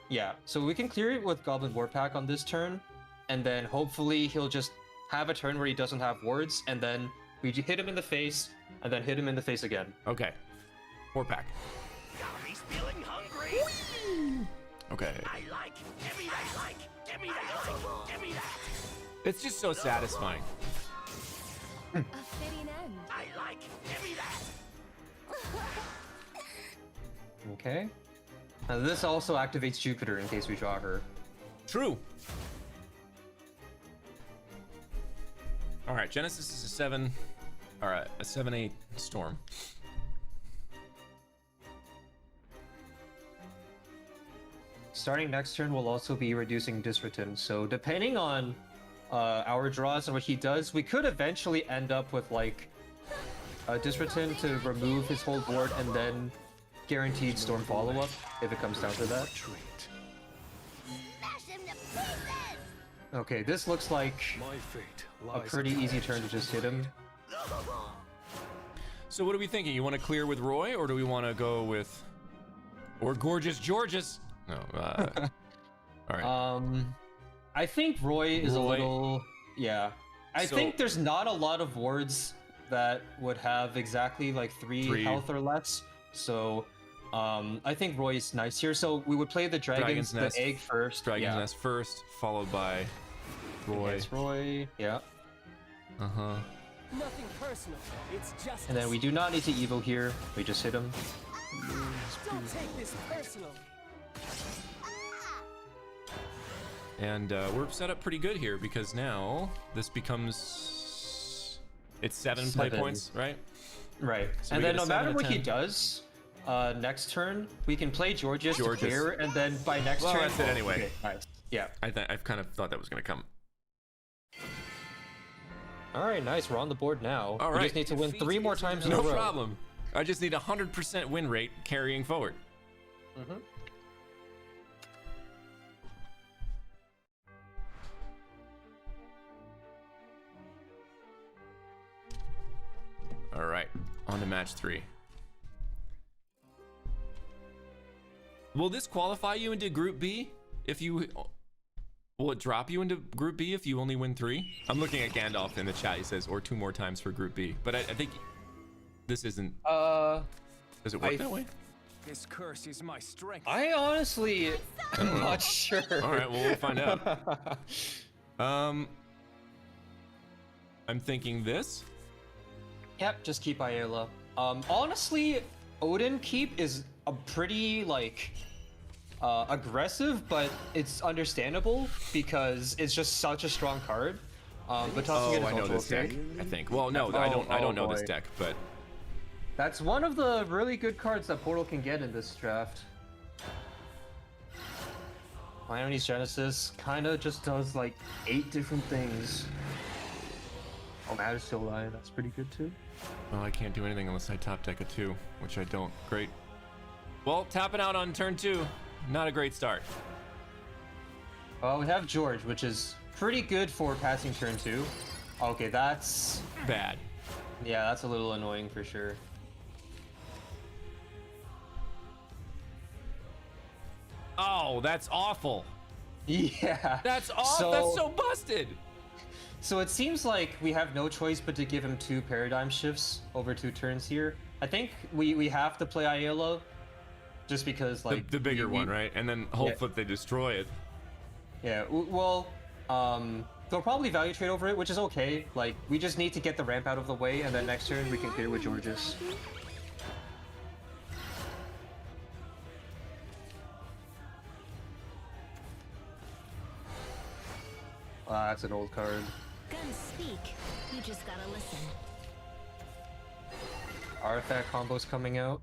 Yeah, so we can clear it with Goblin Warpack on this turn, and then hopefully he'll just have a turn where he doesn't have words, and then we hit him in the face, and then hit him in the face again. Okay. War Pack. Got me feeling hungry. Okay. I like. Give me that like. Give me that like. Give me that. It's just so satisfying. A fitting end. I like. Give me that. Okay. Now this also activates Jupiter in case we draw her. True. All right, Genesis is a 7. All right, a 7/8 storm. Starting next turn, we'll also be reducing Disretin, so depending on our draws and what he does, we could eventually end up with like a Disretin to remove his whole board and then guaranteed Storm follow-up if it comes down to that. Smash him to pieces! Okay, this looks like My fate a pretty easy turn to just hit him. So what are we thinking? You want to clear with Roy, or do we want to go with, or Gorgeous Georges? No. All right. I think Roy is a Roy. little, yeah. I So- think there's not a lot of wards that would have exactly like three health or less. So, I think Roy is nice here. So we would play the Dragon's the Nest. egg first. Dragon's Nest first, followed by Roy. It's Roy. Yeah. Uh-huh. Nothing personal. It's just. And then we do not need to Evo here. We just hit him. Don't take this personal. And we're set up pretty good here because now this becomes, it's 7 play 7. points, right? Right. So And we then get a no 7 matter to what he 10. does, next turn we can play Georges to Georges. clear, and then by next Well, turn. that's it anyway. Okay, nice. Yeah. I've kind of thought that was gonna come. All right, nice. We're on the board now. All We right. just need to win 3 more times in No a row. problem. I just need 100% win rate carrying forward. Mm-hmm. All right, on to match 3. Will this qualify you into Group B if you? Will it drop you into Group B if you only win 3? I'm looking at Gandalf in the chat. He says, or 2 more times for Group B. But I think this isn't. Does it work that way? This curse is my strength. I honestly am not sure. All right, well we'll find out. I'm thinking this. Yep, just keep Ayala. Honestly, Odin keep is a pretty like aggressive, but it's understandable because it's just such a strong card. But tossing it is I know also this okay. deck. I think. Well, no, I don't know this boy. deck, but That's one of the really good cards that Portal can get in this draft. Ioni's Genesis kind of just does like 8 different things. Oh, Matter's still alive. That's pretty good too. well, I can't do anything unless I top deck a 2, which I don't. Great. Well, tapping out on turn 2, not a great start. Well, we have George, which is pretty good for passing turn 2. Okay, that's... Bad. Yeah, that's a little annoying for sure. Oh, that's awful. Yeah. That's awful. That's so busted. So it seems like we have no choice but to give him 2 paradigm shifts over 2 turns here. I think we have to play Ayala just because like The bigger we- one, right? And then hope Yeah. that they destroy it. Yeah, well, they'll probably value trade over it, which is okay. Like, we just need to get the ramp out of the way, and then next turn we can clear with Georges. That's an old card. Guns speak. You just gotta listen. Artifact combos coming out.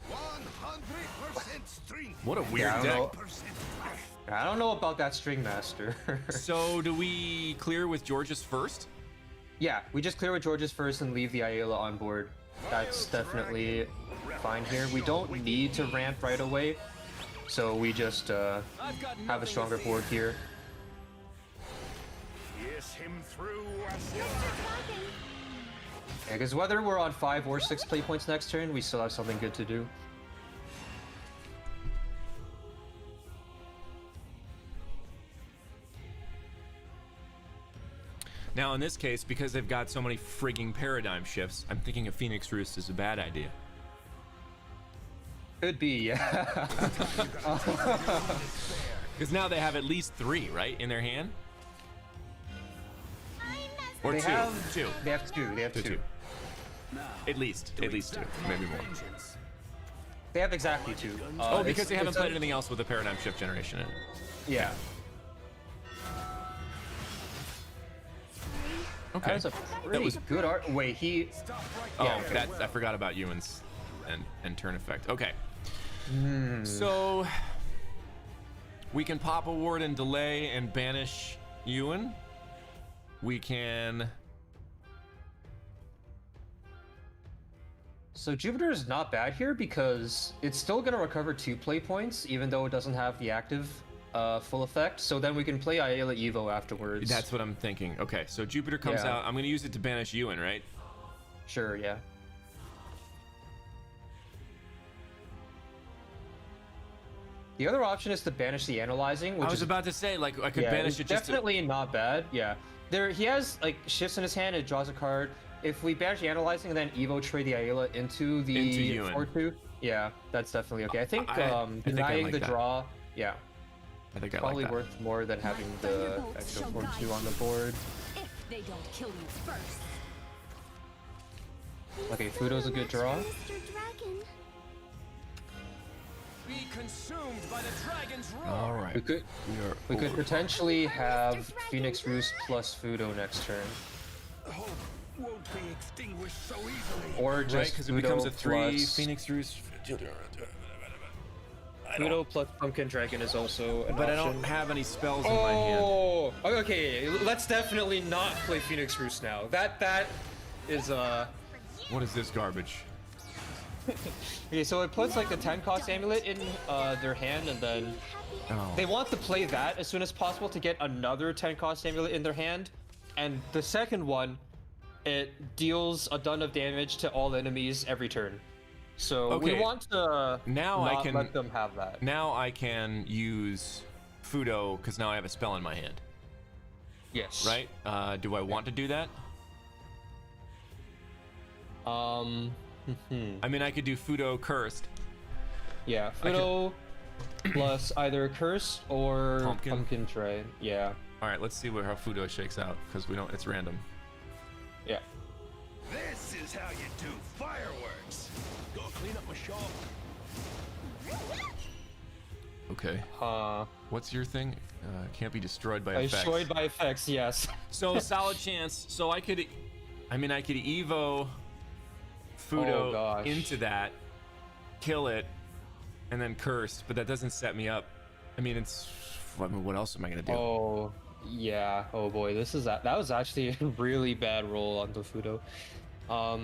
100% strength. What a weird I don't deck. know. 100% I don't know about that String Master. So do we clear with Georges first? Yeah, we just clear with Georges first and leave the Ayala on board. That's definitely fine here. We don't need to ramp right away, so we just I've got have a nothing stronger to fear. board here. Pierce him through as You're talking. Yeah, because whether we're on 5 or 6 play points next turn, we still have something good to do. Now in this case, because they've got so many frigging paradigm shifts, I'm thinking a Phoenix Roost is a bad idea. Could be, yeah. Because now they have at least 3, right, in their hand? Or They 2. have 2. They have 2. They have 2. 2. At least 2, maybe more. They have exactly 2. Oh, because it's- they haven't it's played a- anything else with a paradigm shift generation in it. Yeah. Okay. That's a pretty was- good art. Wait, he... Oh, Yeah, okay. that I forgot about Ewan's and turn effect. Okay. So we can pop a ward and delay and banish Ewan. We can. So Jupiter is not bad here because it's still going to recover 2 play points, even though it doesn't have the active full effect, so then we can play Ayala Evo afterwards. That's what I'm thinking. Okay, so Jupiter comes Yeah. out. I'm gonna use it to banish Ewan, right? Sure, yeah. The other option is to banish the analyzing, which I was is about to say, like, I could yeah, banish it's it just to... definitely not bad. Yeah, he has like shifts in his hand. It draws a card. If we banish the analyzing and then Evo trade the Ayala into the Ewan. 4/2, yeah, that's definitely okay. I think think I denying like the that. draw, yeah, I think I probably like that. worth more than having the extra 4/2 on the board. If they don't kill you first. Okay, Fudo's a good draw. Mr. Dragon. Be consumed by the dragon's roar. All right. We could potentially have Phoenix Roost plus Fudo next turn, Hope won't be extinguished so easily. or Right, just because it Fudo becomes a 3 plus Phoenix Roost. Fudo plus Pumpkin Dragon is also an But I option. don't have any spells in my hand. Oh, okay. Let's definitely not play Phoenix Roost now. That is What is this garbage? okay. So it puts like the 10 cost amulet in their hand, and then Oh. they want to play that as soon as possible to get another 10 cost amulet in their hand, and the second one, it deals a ton of damage to all enemies every turn. So we Okay. want to Now I not can- let them have that. Now I can use Fudo because now I have a spell in my hand, Yes. right? Do I want to do that? Hmm. I mean, I could do Fudo Cursed. Yeah, Fudo plus either Curse or Pumpkin. Pumpkin Tray. Yeah, All right, let's see how Fudo shakes out because we don't. It's random. yeah. This is how you do fireworks. Go clean up my shop. Okay. What's your thing? Can't be destroyed by effects. Destroyed by effects, yes. So solid chance. So I could Evo Oh, Fudo gosh. into that, kill it, and then Cursed. But that doesn't set me up. I mean, what else am I gonna do? Oh, yeah. Oh boy, that was actually a really bad roll on the Fudo. Oh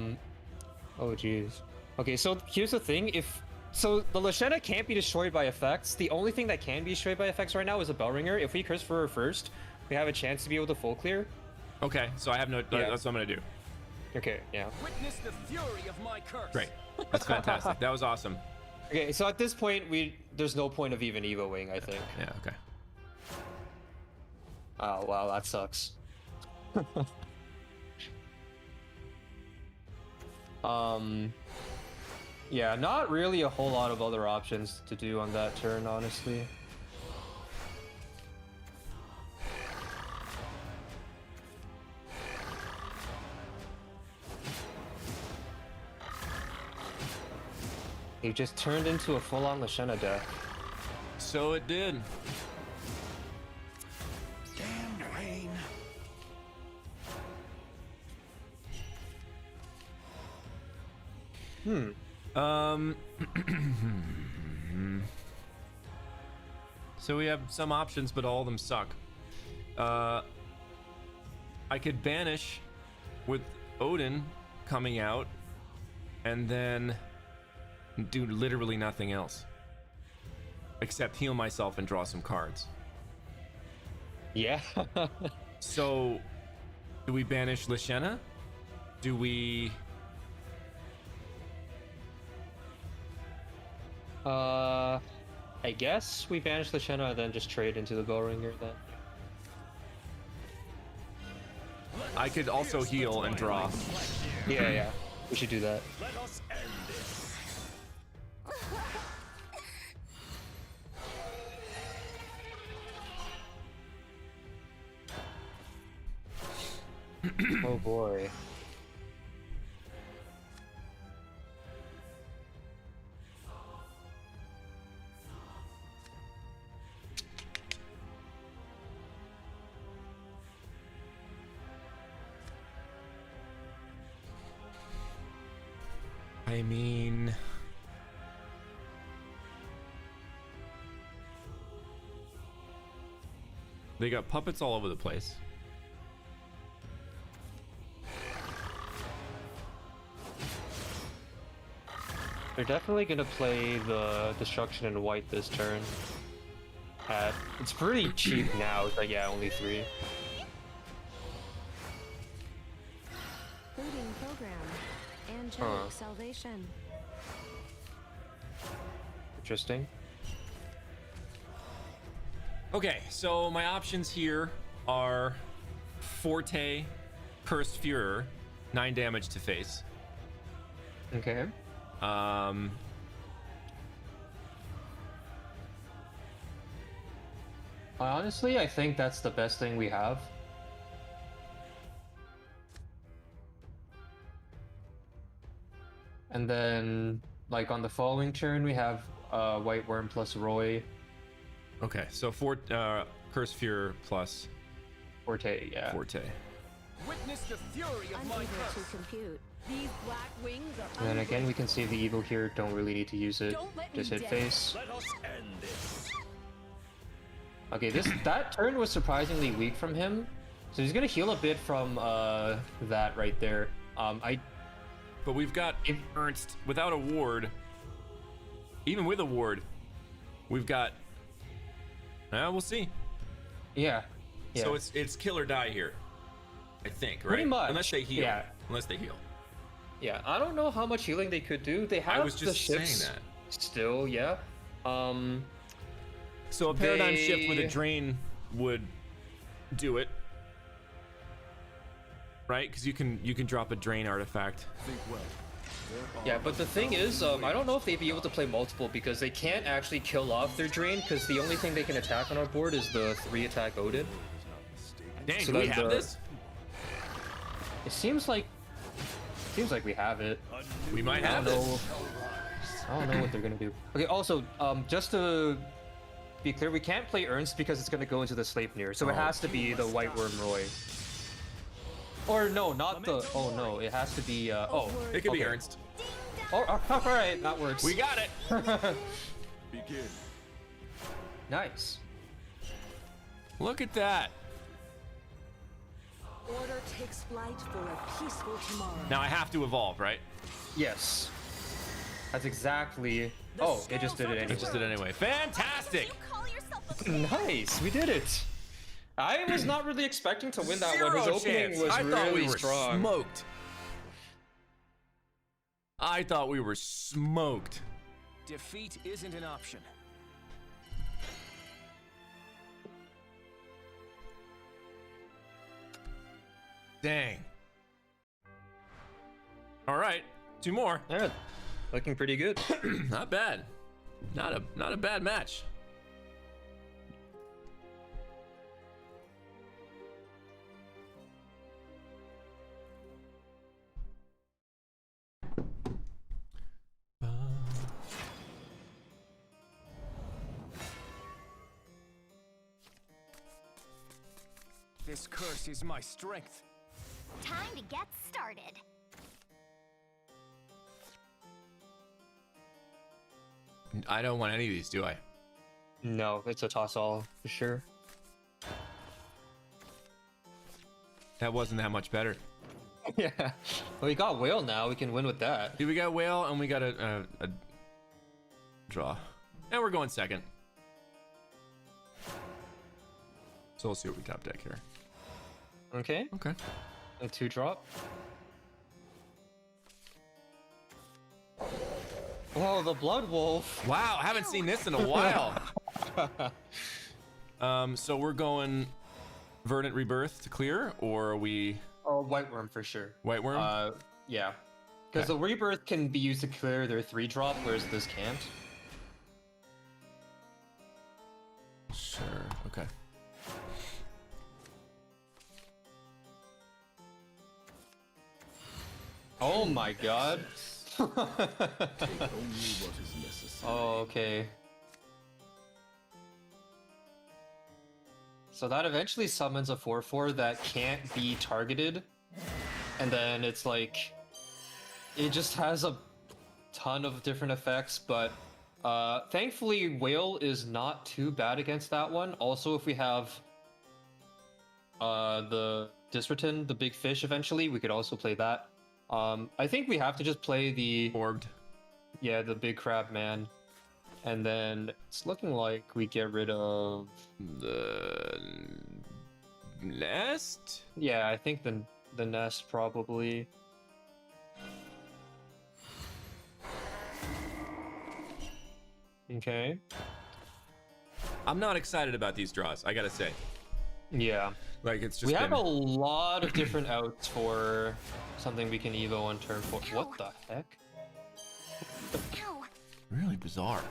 jeez. Okay, so here's the thing. So the Lashena can't be destroyed by effects. The only thing that can be destroyed by effects right now is a Bellringer. If we curse for her first, we have a chance to be able to full clear. Okay, so I have no. Yeah. That's what I'm gonna do. Okay, yeah. Witness the fury of my curse. Great. That's fantastic. That was awesome. Okay, so at this point, there's no point of even evoing, I think. Yeah. Okay. Oh wow, that sucks. Yeah, not really a whole lot of other options to do on that turn, honestly. He just turned into a full-on Lashena deck. So it did. Damn rain. So we have some options, but all of them suck. I could banish with Odin coming out, and then do literally nothing else except heal myself and draw some cards. Yeah. So, do we banish Lashena? Do we? I guess we banish Lashena and then just trade into the Bellringer then. I could also heal and draw. Yeah, we should do that. Let us end this. Oh boy. I mean, they got puppets all over the place. They're definitely gonna play the destruction in white this turn. It's pretty cheap now. It's like, yeah, only 3. Booting program. Angelic salvation. Interesting. Okay, so my options here are Forte, Cursed Fuhrer, 9 damage to face. Okay. Honestly, I think that's the best thing we have. And then, like, on the following turn, we have White Worm plus Roy. Okay, so Cursed Fuhrer plus Forte, yeah. Forte. Witness the fury of my Unable to curse. compute. These black wings are And then again, we can save the evil here. Don't really need to use it. Don't let Just me hit down. face. Let us end this. Okay, that turn was surprisingly weak from him. So he's gonna heal a bit from that right there. But we've got Ernst without a ward. Even with a ward, we've got. We'll see. Yeah. So it's kill or die here, I think, right? Pretty much, Unless they heal. yeah. Unless they heal. Yeah, I don't know how much healing they could do. They have I was the just saying shifts that. still, yeah. So a paradigm shift with a They- drain would do it, right? Because you can drop a drain artifact. Think well. Yeah, but the thing is, I don't know if they'd be able to play multiple because they can't actually kill off their drain because the only thing they can attack on our board is the 3-attack Odin. Dang, So do we then have the- this? It seems like we have it. We might I have don't this. know. I don't know what they're gonna do. Okay, also, just to be clear, we can't play Ernst because it's gonna go into the Sleipnir, so it has to be the White Worm Roy. Or no, not the. Oh no, it has to be. It could be okay. Ernst. Oh, all right, that works. We got it. Begin. Nice. Look at that. Order takes flight for a peaceful tomorrow. Now I have to evolve, right? Yes. That's exactly. Oh, it just did it I anyway. just did it anyway. Fantastic. Call yourself a Nice, we did it. I was not really expecting to win that one. His Zero opening chance. was I really thought we were strong. smoked. I thought we were smoked. Defeat isn't an option. Dang. All right, 2 more. Yeah, looking pretty good. Not bad. Not a bad match. This curse is my strength. Time to get started. I don't want any of these, do I? No, it's a toss all for sure. That wasn't that much better. Yeah. Well, we got whale now. We can win with that. Dude, we got whale and we got a draw. And we're going second. So we'll see what we top deck here. Okay. Okay. A 2-drop. Whoa, the Blood Wolf. Wow, I haven't seen this in a while. So we're going Verdant Rebirth to clear, or are we Oh, White Worm for sure. White Worm? Yeah. Because the Rebirth can be used to clear their 3-drop, whereas this can't. Sure. Okay. Oh my god. Take only what is necessary. Oh, okay. So that eventually summons a 4/4 that can't be targeted. And then it's like... It just has a ton of different effects, but... thankfully, Whale is not too bad against that one. Also, if we have... the Disretin, the big fish eventually, we could also play that. I think we have to just play the... Orbed. Yeah, the big crab man. And then it's looking like we get rid of. The nest? Yeah, I think the nest probably. Okay. I'm not excited about these draws, I gotta say. Yeah. Like, it's just We have been- a lot of different outs for something we can evo on turn 4. What the heck? Ow. really bizarre.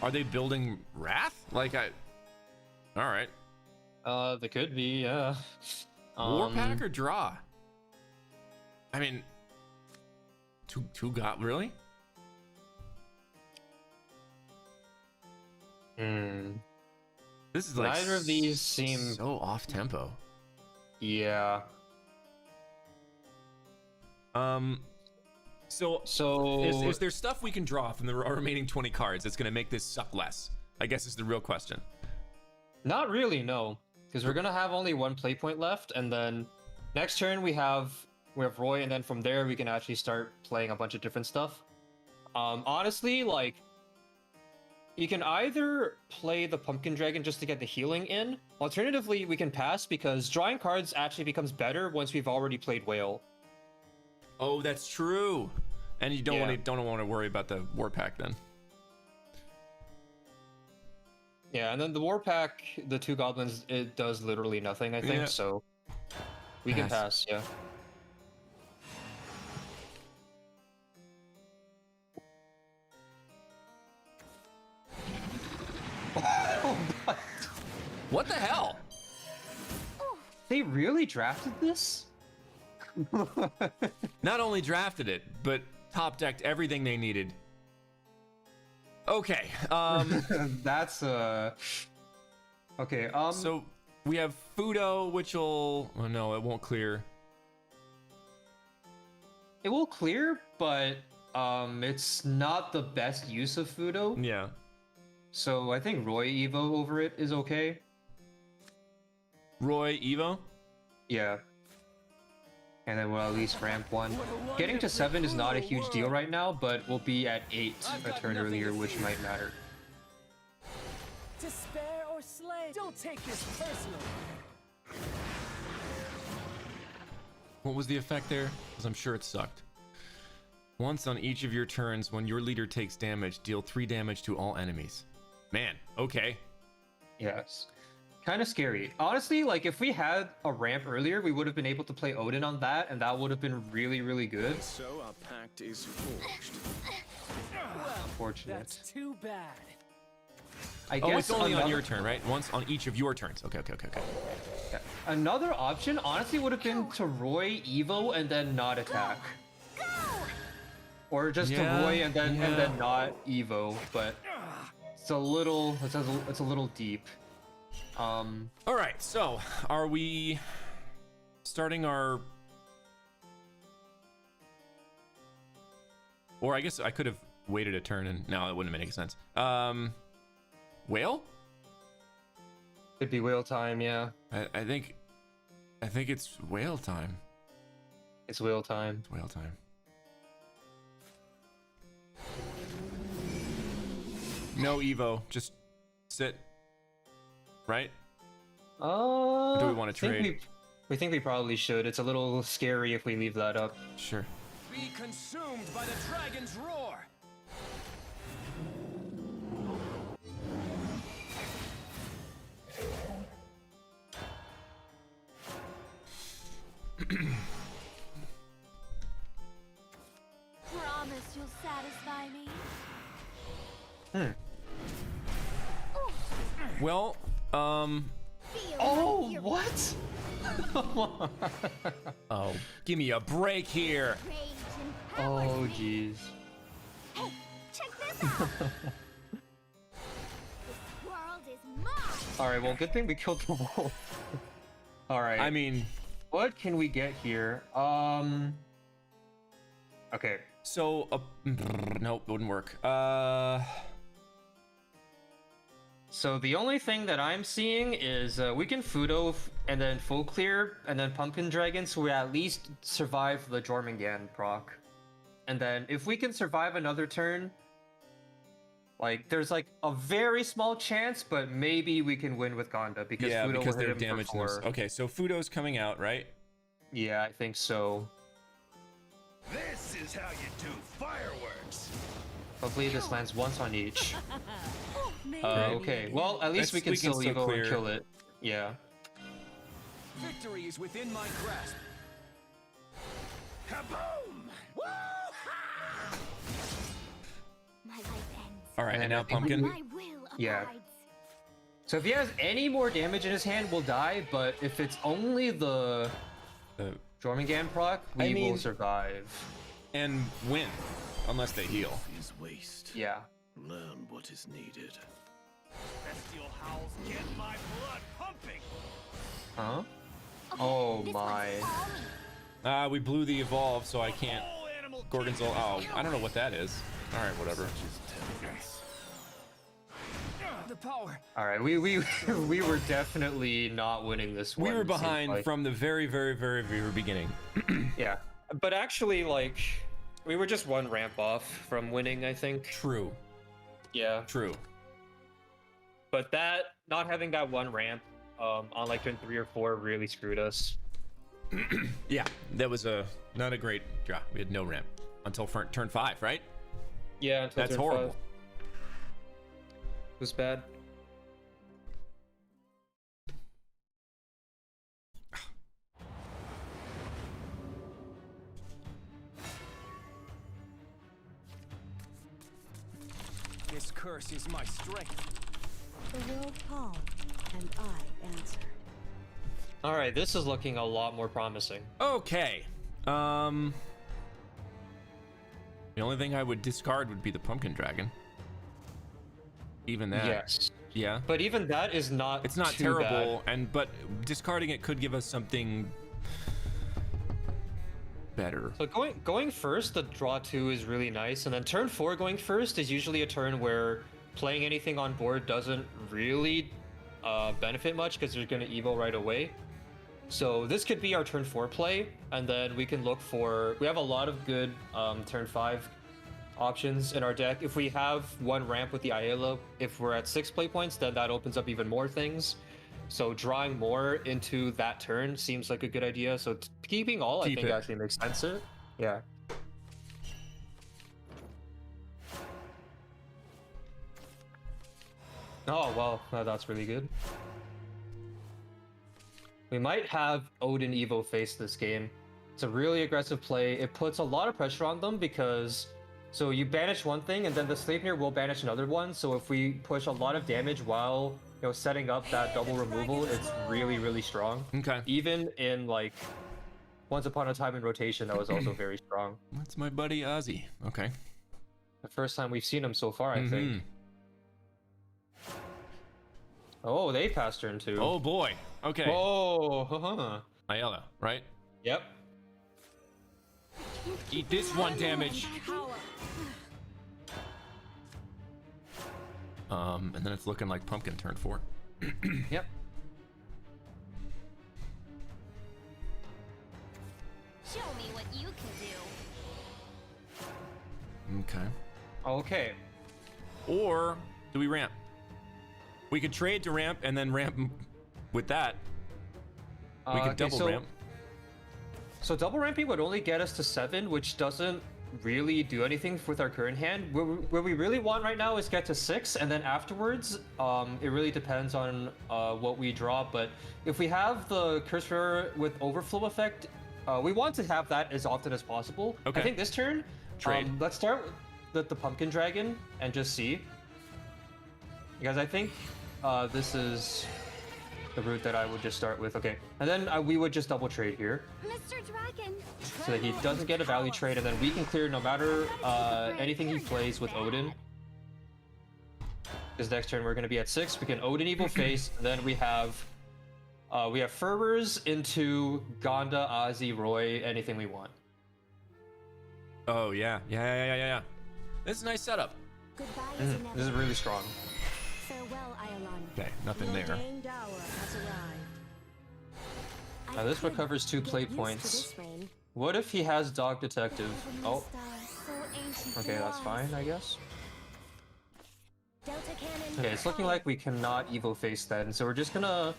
Are they building Wrath? Like, alright. They could be, yeah. Warpack or draw? I mean, two got really? Hmm. This is like Neither of these seem. so off tempo. Yeah. So So. is there stuff we can draw from the remaining 20 cards that's gonna make this suck less? I guess is the real question. Not really, no. Because we're gonna have only one play point left, and then next turn we have Roy, and then from there we can actually start playing a bunch of different stuff. Honestly, like, you can either play the Pumpkin Dragon just to get the healing in. Alternatively, we can pass because drawing cards actually becomes better once we've already played Whale. Oh, that's true. And you don't Yeah. don't want to worry about the Warpack then. Yeah, and then the Warpack, the 2 goblins, it does literally nothing, I think, Yeah. so we can pass, yeah. What the hell? They really drafted this? Not only drafted it, but top decked everything they needed. Okay. That's okay. So we have Fudo, which will. Oh no, it won't clear. It will clear, but it's not the best use of Fudo. Yeah. So I think Roy Evo over it is okay. Roy Evo. Yeah. And then we'll at least ramp 1. Getting to 7 is not a huge deal right now, but we'll be at 8 a turn earlier, which might matter. To spare or slay. Don't take this personally. What was the effect there? Because I'm sure it sucked. Once on each of your turns, when your leader takes damage, deal 3 damage to all enemies. Man, okay. Yes. Kind of scary. Honestly, like, if we had a ramp earlier, we would have been able to play Odin on that, and that would have been really, really good. So our pact is forged. Unfortunate. That's too bad. I Oh, guess it's only on another- your turn, right? Once on each of your turns. Okay. Another option, honestly, would have been to Roy Evo and then not attack. Or just to Yeah, Roy and then yeah. not Evo, but it's a little deep. All right. So, are we starting our? Or I guess I could have waited a turn, and no, it wouldn't make any sense. Whale? Could be whale time, yeah. I think it's whale time. It's whale time. It's whale time. No Evo, just sit. Right? Do we wanna trade? We think we probably should. It's a little scary if we leave that up. Sure. Be consumed by the dragon's roar. Promise you'll satisfy me. Well, Feel Oh, like you're what? oh, give me a break here. rage empowers Oh, me. jeez. Hey, check this out. This world is mine. Alright, well, good thing we killed the wolf. Alright. I mean, What can we get here? Okay. so nope, wouldn't work. So the only thing that I'm seeing is we can Fudo and then full clear and then Pumpkin Dragon, so we at least survive the Jormungand proc. And then if we can survive another turn, Like, there's like a very small chance, but maybe we can win with Gonda because Yeah, Fudo because will hit they're him for damaged. in this- 4. Okay, so Fudo's coming out, right? Yeah, I think so. This is how you do fireworks. Hopefully this lands once on each. Maybe. Okay, well, at least we can still Evo clear. and kill it. Yeah. Victory is within my grasp. Kaboom! Woo-ha! My life ends. All right, and And now I think Pumpkin. My will abides. Yeah. So if he has any more damage in his hand, we'll die, but if it's only the Uh, Jormungand proc, we mean- will survive. and win, unless they heal. Is waste. Yeah. Learn what is needed. Bestial howls get my blood pumping. Huh? Okay, Oh this my. one's all me. We blew the evolve, so I can't. All animal Gorgonzola. Oh, I don't know what that is. All right, whatever. The power. All right, we we were definitely not winning this one. We were it seems behind like. from the very, very, very, very beginning. Yeah, but actually, like, we were just one ramp off from winning, I think. True. Yeah, True. but that not having that one ramp on like turn 3 or 4 really screwed us. Yeah, that was not a great draw. We had no ramp until turn 5, right? Yeah, until That's turn horrible. 5. It was bad. This curse is my strength. The world called, and I answered. All right, this is looking a lot more promising. Okay. The only thing I would discard would be the pumpkin dragon. Even that. Yes, Yeah. but even that is not. It's not too terrible, but discarding it could give us something better. Bad. So going first, the draw 2 is really nice, and then turn 4 going first is usually a turn where playing anything on board doesn't really benefit much because they're going to evo right away. So this could be our turn 4 play, and then we can look for. We have a lot of good turn 5 options in our deck. If we have one ramp with the Aiela, if we're at 6 play points, then that opens up even more things. So drawing more into that turn seems like a good idea. So keeping all, Keep I think, it. actually makes sense. Yeah. Oh, well, that's really good. We might have Odin Evo face this game. It's a really aggressive play. It puts a lot of pressure on them because so you banish one thing and then the Sleipnir will banish another one. So if we push a lot of damage while setting up that double removal, it's really, really strong. Okay. Even in like Once Upon a Time in rotation, that was also very strong. That's my buddy Ozzy. Okay. The first time we've seen him so far, I think. Mhm. Oh, they passed turn 2. Oh boy. Okay. Oh, haha. Ayala, right? Yep. Eat this one damage. Power. And then it's looking like pumpkin turn 4. Yep. Show me what you can do. Okay. Okay. Or do we ramp? We could trade to ramp and then ramp with that. We could Okay, double ramp. So double ramping would only get us to 7, which doesn't really do anything with our current hand. What we really want right now is get to 6, and then afterwards, it really depends on what we draw. But if we have the Curse Rare with Overflow effect, we want to have that as often as possible. Okay. I think this turn, Trade. let's start with the Pumpkin Dragon and just see. Because I think this is the route that I would just start with. Okay, and then we would just double trade here Mr. Dragon. so that he doesn't get a value trade, and then we can clear no matter anything he plays with Odin. This next turn we're going to be at 6. We can Odin Evil Face, and then we have Fervors into Gonda, Ozzy, Roy, anything we want. Oh yeah. Yeah. This is a nice setup. Goodbye is This is inevitable. really strong. Farewell, Iolani. Okay, nothing Your there. danged hour has arrived. Now this recovers 2 play points. What if he has Dog Detective? Oh, okay, that's fine, I guess. Delta cannon. Okay, it's looking like we cannot Evo face then, so we're just gonna...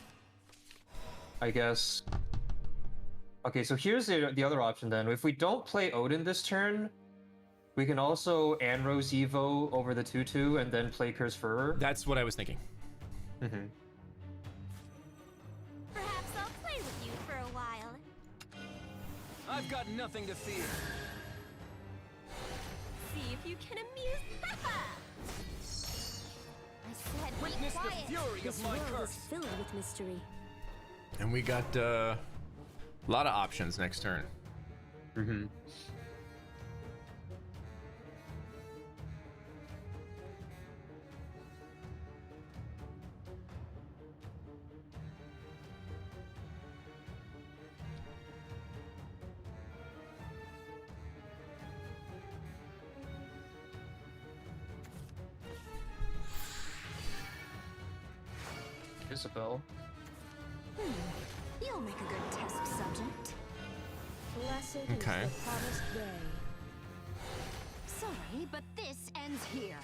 I guess... Okay, so here's the other option then. If we don't play Odin this turn, we can also Anrose Evo over the 2/2 and then play Curse Furor. That's what I was thinking. Mm-hmm. Perhaps I'll play with you for a while. I've got nothing to fear. See if you can amuse. I said, be Witness the quiet. fury This of my world is curse. filled with mystery. And we got a lot of options next turn. Mm-hmm. Isabel. You'll make a good test subject. Blessed Okay. is the promised day. Sorry, but this ends here.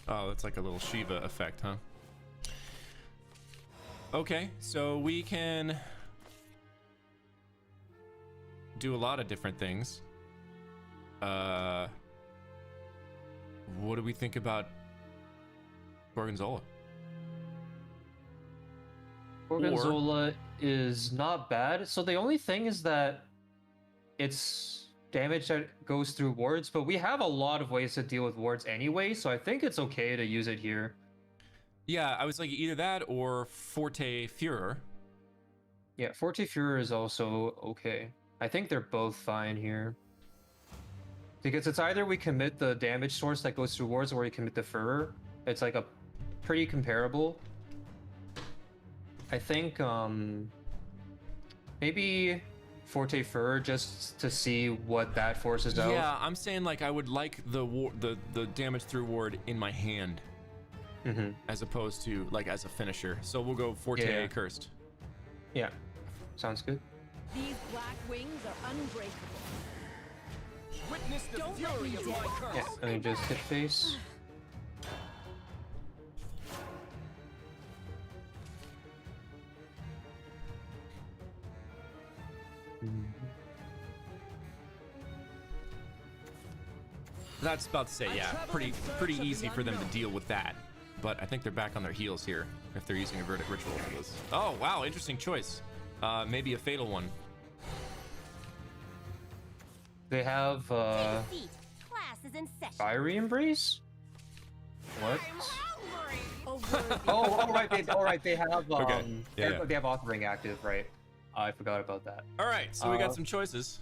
Oh, that's like a little Shiva effect, huh? Okay, so we can do a lot of different things. What do we think about Gorgonzola? Gorgonzola is not bad. So the only thing is that it's damage that goes through wards, but we have a lot of ways to deal with wards anyway, so I think it's okay to use it here. Yeah, I was like either that or Forte Furor. Yeah, Forte Furor is also okay. I think they're both fine here. Because it's either we commit the damage source that goes through wards or we commit the Furor. It's like a pretty comparable. I think maybe Forte Furor just to see what that forces out. Yeah, I'm saying like I would like the damage through ward in my hand as opposed to like as a finisher. So we'll go Forte Yeah. Cursed. Yeah, sounds good. These black wings are unbreakable. Witness the Don't let fury me of down. my curse. Yeah, let me just hit face. That's about to say, yeah, pretty easy for them to deal with that. But I think they're back on their heels here if they're using a verdict ritual for this. Oh wow, interesting choice. Maybe a fatal one. They have Take a seat. Class is in session. Fiery Embrace? What? A worthy Oh, right, they have Okay, yeah. they have authoring active, right? I forgot about that. All right, so we got some choices.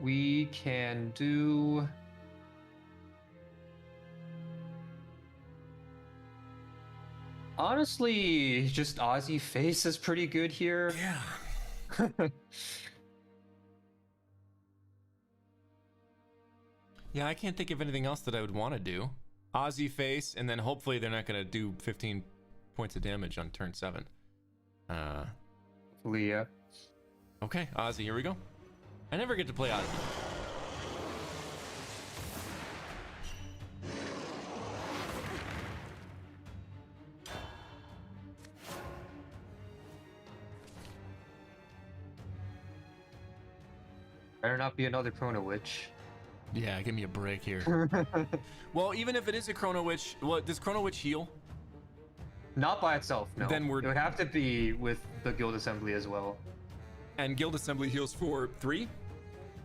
We can do... Honestly, just Aussie face is pretty good here. Yeah. Yeah, I can't think of anything else that I would want to do. Aussie face, and then hopefully they're not going to do 15 points of damage on turn 7. Leah. Okay, Aussie, here we go. I never get to play Aussie. Better not be another Chrono Witch. Yeah, give me a break here. Well, even if it is a Chrono Witch, does Chrono Witch heal? Not by itself, no. Then It would have to be with the Guild Assembly as well. And Guild Assembly heals for 3?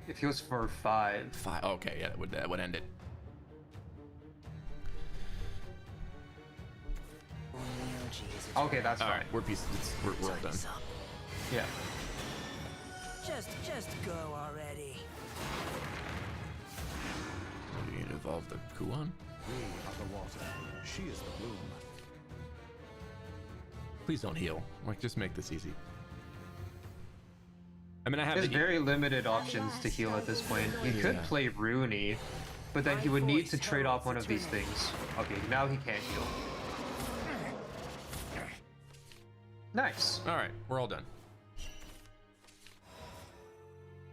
It heals for 5. 5. Okay, yeah, that would end it. Okay, that's All fine. right, we're pieces. We're all done. Yeah. Just go already. You can evolve the Kuan. We are the water. She is the bloom. Please don't heal. Like, just make this easy. I mean, I have There's the very limited options to heal at this point. He could Yeah. play Rooney, but then he would need to trade off one of these things. Okay, now he can't heal. Nice. All right, we're all done.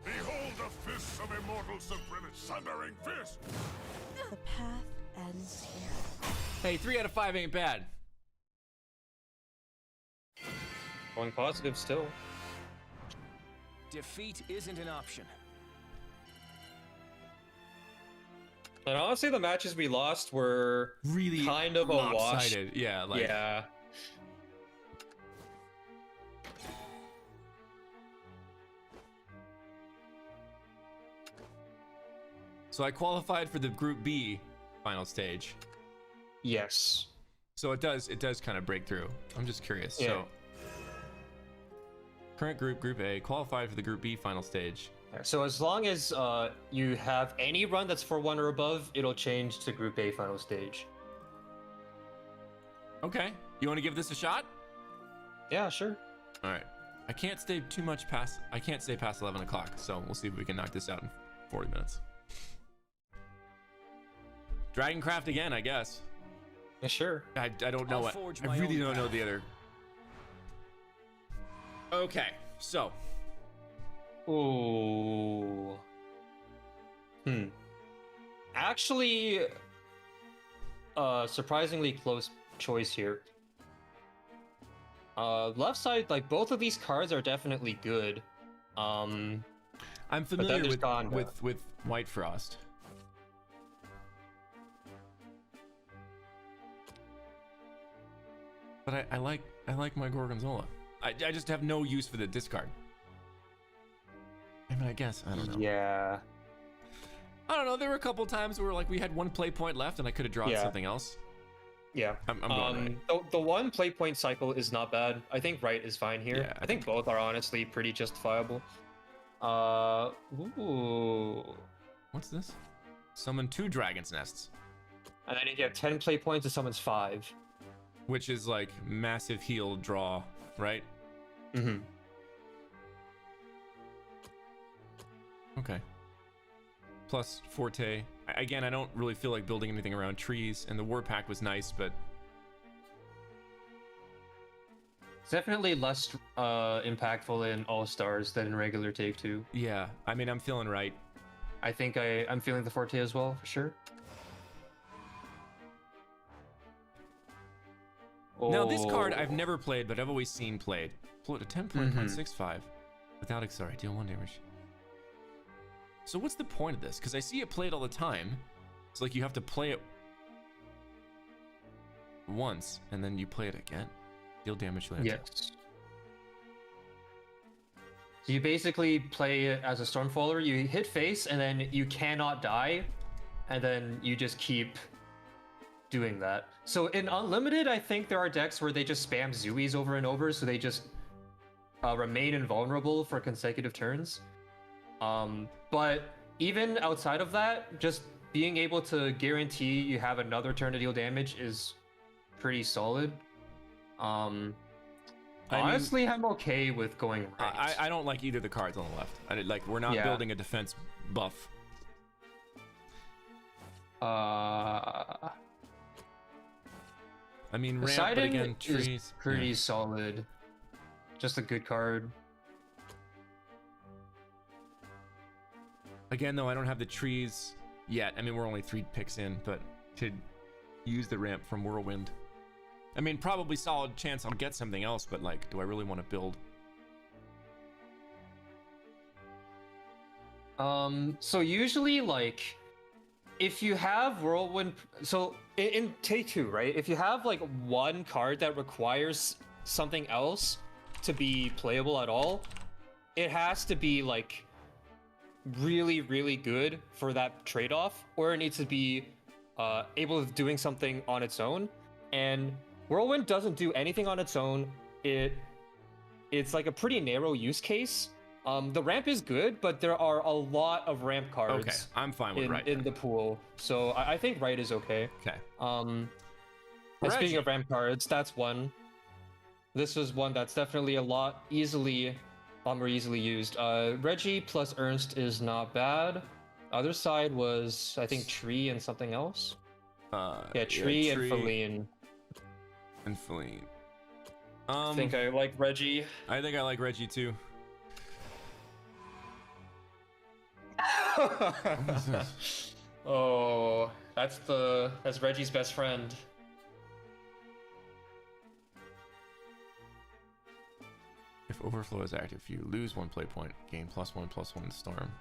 Behold the fists of immortal supremacy, thundering fist! The path ends here. Hey, 3 out of 5 ain't bad. Going positive still. Defeat isn't an option. And honestly, the matches we lost were Really kind of a wash. lopsided. Yeah, like Yeah. So I qualified for the Group B final stage. Yes. So it does kind of break through. I'm just curious. Yeah. So current group, Group A, qualified for the Group B final stage. So as long as you have any run that's 4-1 or above, it'll change to Group A final stage. Okay. You want to give this a shot? Yeah, sure. All right. I can't stay past 11 o'clock, so we'll see if we can knock this out in 40 minutes. Dragoncraft again, I guess. Yeah, sure. I don't know I'll what. forge I my really own don't know path. the other. Okay, so Ooh. Actually, surprisingly close choice here. Left side, like both of these cards are definitely good. I'm then familiar there's with Ganda. with White Frost. But I like my Gorgonzola. I just have no use for the discard. I mean, I guess I don't know. Yeah. I don't know. There were a couple times where like we had one play point left and I could have drawn Yeah. something else. Yeah. I'm going right. The one play point cycle is not bad. I think right is fine here. Yeah, I think both are honestly pretty justifiable. Ooh. What's this? Summon 2 Dragon's Nests, And then if you have 10 play points, it summons 5. which is like massive heal draw, right? Mm-hmm. Okay. Plus Forte. Again, I don't really feel like building anything around trees, and the War Pack was nice, but It's definitely less impactful in All Stars than in regular Take 2. yeah, I mean, I'm feeling right. I think I'm feeling the Forte as well, for sure. Now, this card Oh. I've never played, but I've always seen played. Float a 10.165 without, sorry, deal 1 damage. So what's the point of this? Because I see it played all the time. It's like you have to play it once, and then you play it again. Deal damage to the Yes. So you basically play it as a Stormfaller, you hit face, and then you cannot die, and then you just keep doing that. So in Unlimited, I think there are decks where they just spam Zuis over and over, so they just remain invulnerable for consecutive turns. But even outside of that, just being able to guarantee you have another turn to deal damage is pretty solid. Honestly, I'm okay with going right. I don't like either of the cards on the left. Like, we're not Yeah. building a defense buff. I mean, ramp, but Poseidon again, is trees. pretty yeah. solid. Just a good card. Again, though, I don't have the trees yet. I mean, we're only 3 picks in, but to use the ramp from Whirlwind. I mean, probably solid chance I'll get something else, but like, do I really want to build? So usually, like, if you have Whirlwind, so in Take 2, right? If you have like one card that requires something else to be playable at all, it has to be like really, really good for that trade-off, or it needs to be able of doing something on its own. And Whirlwind doesn't do anything on its own. It's like a pretty narrow use case. The ramp is good, but there are a lot of ramp cards. Okay, I'm fine with right. in the pool, so I think right is okay. Okay. And Reggie. speaking of ramp cards, that's one. This is one that's definitely a lot more easily used. Reggie plus Ernst is not bad. Other side was, I think, Tree and something else. Yeah, Tree and Feline. And Feline. I think I like Reggie. I think I like Reggie too. Oh, that's Reggie's best friend. If Overflow is active, you lose 1 play point, gain +1/+1 Storm,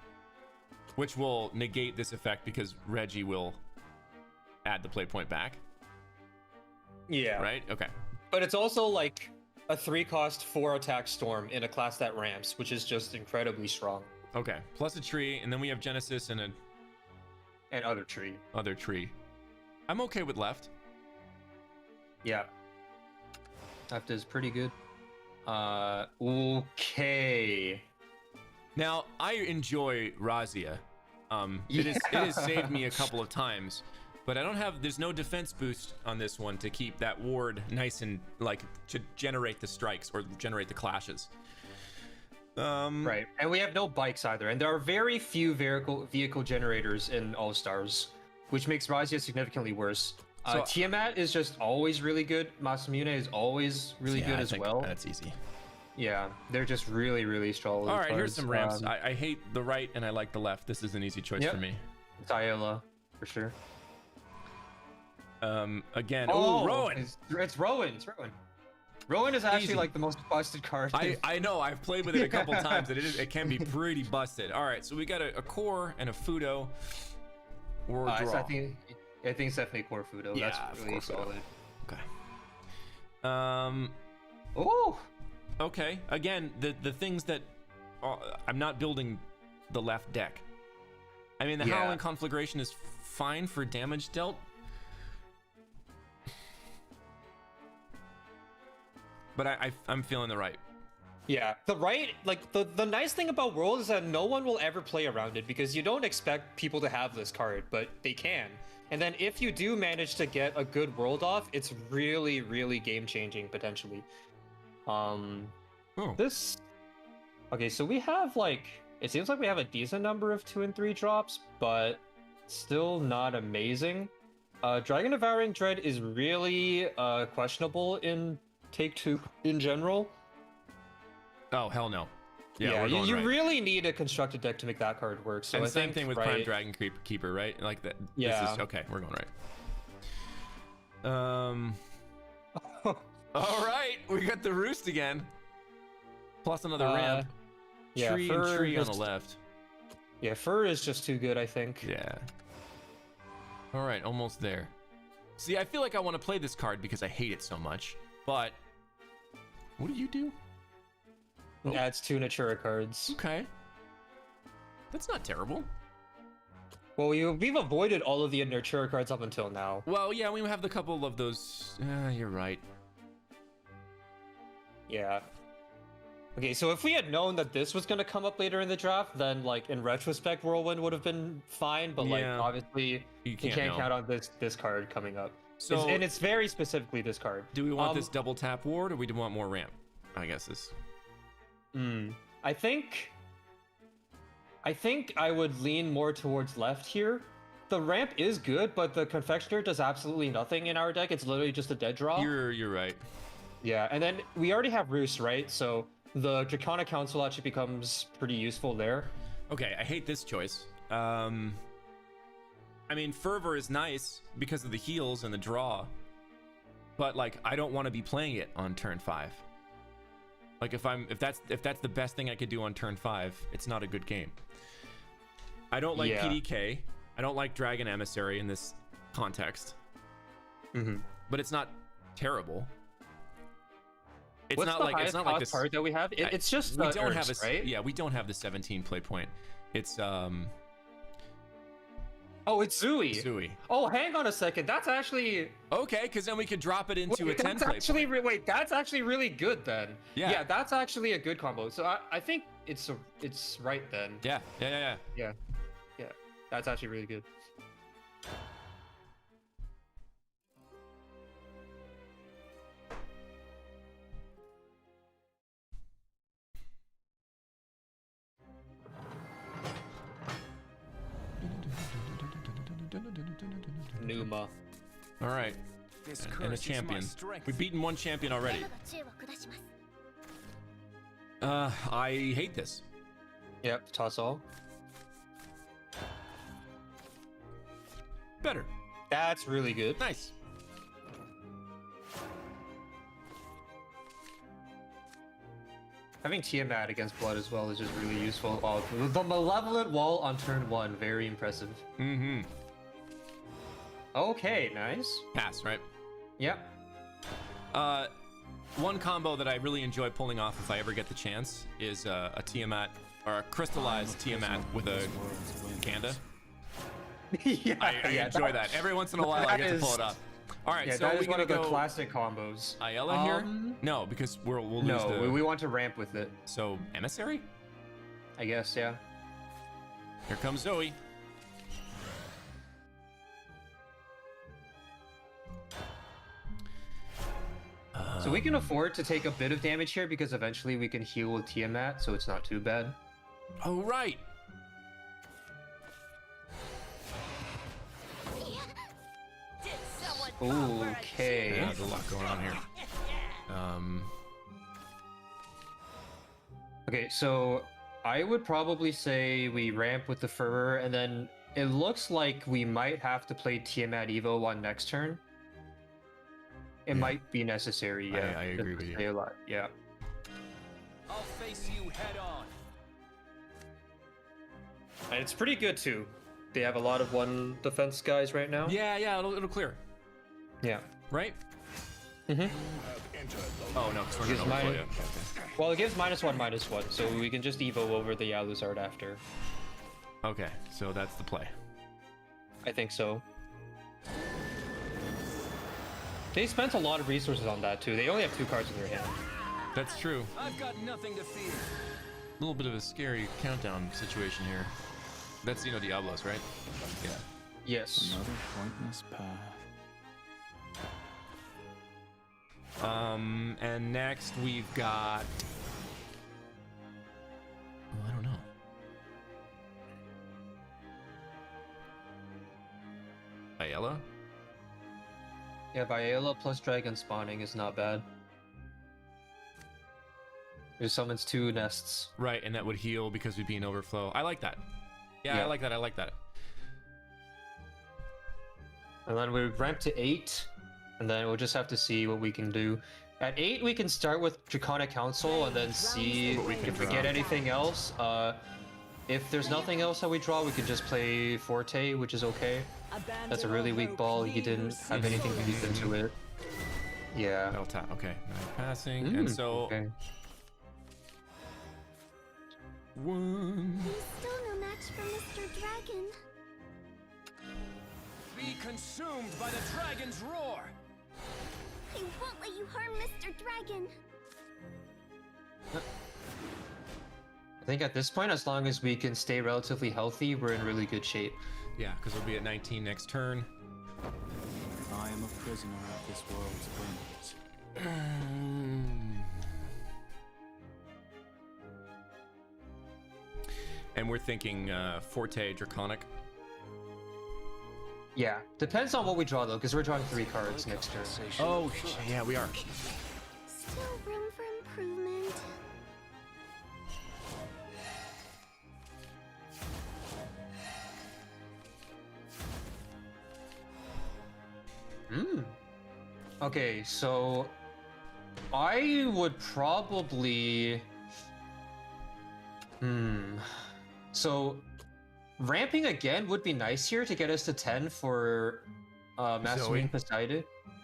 which will negate this effect because Reggie will add the play point back. Yeah. Right? Okay. But it's also like a 3-cost 4-attack Storm in a class that ramps, which is just incredibly strong. Okay. Plus a tree, and then we have Genesis and an other tree. other tree. I'm okay with left. Yeah. Left is pretty good. Okay. Now, I enjoy Razia. It has saved me a couple of times, but there's no defense boost on this one to keep that ward nice and like to generate the strikes or generate the clashes. Right, and we have no bikes either, and there are very few vehicle generators in All Stars, which makes Razia significantly worse. Tiamat is just always really good. Masamune is always really good as well. That's easy. Yeah, they're just really, really strong. All right, here's some ramps. I hate the right and I like the left. This is an easy choice for me. Ayala, for sure. Again, Rowen. It's Rowen. It's Rowen. Rowen is actually Easy. like the most busted card. I know. I've played with it a couple times, and it can be pretty busted. All right, so we got a core and a Fudo. Or draw. I think it's definitely core Fudo. Yeah, That's really solid. Okay. Oh. Okay. Again, the things that I'm not building the left deck. I mean, the Howling Conflagration is fine for damage dealt. But I'm feeling the right. Yeah, the right, like the nice thing about World is that no one will ever play around it because you don't expect people to have this card, but they can. And then if you do manage to get a good World off, it's really, really game changing potentially. This. Okay, so we have like it seems like we have a decent number of 2 and 3 drops, but still not amazing. Dragon Devouring Dread is really questionable in Take 2 in general. Oh, hell no. Yeah, we're you right. really need a constructed deck to make that card work. So and I same think, thing with Prime Dragon Keeper, right? Like that. Yeah. This is, okay, we're going right. All right, we got the Roost again. Plus another ramp. Yeah, Tree and tree on the left. Yeah, Fur is just too good, I think. Yeah. All right, almost there. See, I feel like I want to play this card because I hate it so much, but what do you do? Adds 2 Natura cards. Okay. That's not terrible. Well, we've avoided all of the Natura cards up until now. Well, yeah, we have the couple of those. You're right. Yeah. Okay, so if we had known that this was going to come up later in the draft, then, like, in retrospect, Whirlwind would have been fine, but, like, obviously, you can't count on this card coming up. So, and it's very specifically this card. Do we want this double tap ward, or we do want more ramp? I guess this. I think I would lean more towards left here. The ramp is good, but the Confectioner does absolutely nothing in our deck. It's literally just a dead draw. You're right. Yeah, and then we already have Roost, right? So the Draconic Council actually becomes pretty useful there. Okay, I hate this choice. I mean, Fervor is nice because of the heals and the draw, but like I don't want to be playing it on turn 5. Like if that's the best thing I could do on turn 5, it's not a good game. I don't like PDK. I don't like Dragon Emissary in this context. But it's not terrible. It's not like this card that we have. It's just we don't have right? Yeah, we don't have the 17 play point. It's Oh, it's Zui. Zui. Oh, hang on a second. That's actually okay, because then we could drop it into a 10 play actually point. wait, that's actually really good then. Yeah, that's actually a good combo. So I think it's right then. Yeah. Yeah. That's actually really good. Numa. All right. This and a curse is my champion. strength. We've beaten one champion already. の知恵を下します I hate this. Yep, toss all. Better. That's really good. Nice. Having Tiamat against Blood as well is just really useful. Oh, the Malevolent Wall on turn 1, very impressive. Mm-hmm. Okay, nice. Pass, right? Yep. One combo that I really enjoy pulling off if I ever get the chance is a Tiamat or a crystallized Tiamat with a Kanda. Yeah, I enjoy that. Every once in a while I get to pull it off. All right, Yeah, so that we is one gonna of the go classic combos. Ayala here? No, because we'll lose No, the... we want to ramp with it. So, Emissary? I guess, yeah. Here comes Zoe. So we can afford to take a bit of damage here because eventually we can heal with Tiamat, so it's not too bad. Oh, right. Did someone fall for a Okay. Yeah, there's a lot going on here. Okay, so I would probably say we ramp with the Fervor, and then it looks like we might have to play Tiamat Evo on next turn. It might be necessary, yeah. I agree with you. A lot, yeah. I'll face you head on. And it's pretty good too. They have a lot of one defense guys right now. Yeah, it'll clear. Yeah. Right? Mhm. Oh, no, because we're Gives not overflow mine- yet. Well, it gives -1/-1, so we can just Evo over the Yaluzard after. Okay, so that's the play. I think so. They spent a lot of resources on that too. They only have 2 cards in their hand. That's true. I've got nothing to fear. A little bit of a scary countdown situation here. That's Xeno Diablos, right? Yeah. Yes. Another pointless path. And next we've got... Well, I don't know. Ayala? Yeah, Viola plus Dragon spawning is not bad. It summons 2 nests. Right, and that would heal because we'd be in overflow. I like that. Yeah, Yeah. I like that. And then we ramp to 8, and then we'll just have to see what we can do. At 8, we can start with Draconic Council and then see What we can if we draw. get anything else. If there's nothing else that we draw, we can just play Forte, which is okay. That's a really weak ball. He didn't have anything to deep into it. Yeah. That'll tap. Okay. Nine passing. And so... Okay. One... He's still no match for Mr. Dragon. Be consumed by the dragon's roar. I won't let you harm Mr. Dragon. I think at this point, as long as we can stay relatively healthy, we're in really good shape. Yeah, because we'll be at 19 next turn. I am a prisoner of this world's whims. And we're thinking Forte Draconic. Yeah. Depends on what we draw, though, because we're drawing 3 cards next turn. Oh, yeah, we are. Still room for improvement. Okay, so I would probably so ramping again would be nice here to get us to 10 for Mastering Poseidon.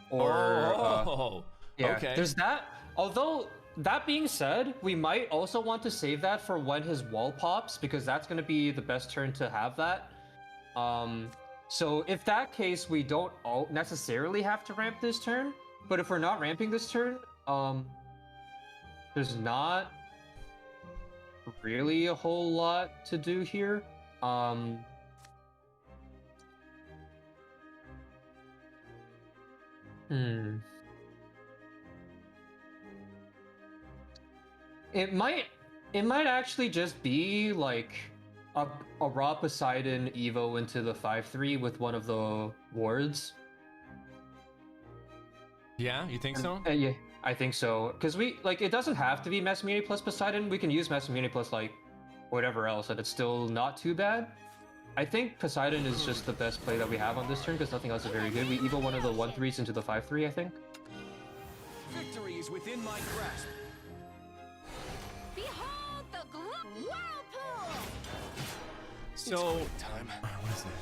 Or Oh, yeah, okay. there's that. Although that being said, we might also want to save that for when his wall pops, because that's going to be the best turn to have that. So if that case, we don't necessarily have to ramp this turn, but if we're not ramping this turn, there's not really a whole lot to do here. It might actually just be like a raw Poseidon Evo into the 5/3 with one of the wards. Yeah, you think so? Yeah, I think so. Because it doesn't have to be Mass Immunity plus Poseidon. We can use Mass Immunity plus, like, whatever else, and it's still not too bad. I think Poseidon is just the best play that we have on this turn, because nothing else is very good. We evo one of the 1/3s into the 5/3, I think. Victory is within my grasp. Behold the whirlpool! So, Time. what is this?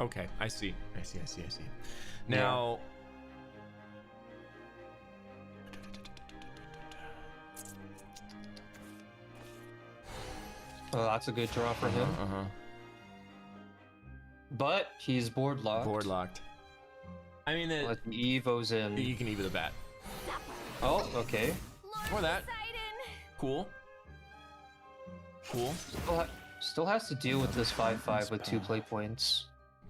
Okay, I see. Now, That's a good draw for him. But he's board locked. board locked. I mean, Let the evos in. you can either the bat. Oh, okay. Or that. Poseidon! Cool. Still has to deal with this 5/5 with 2 play points.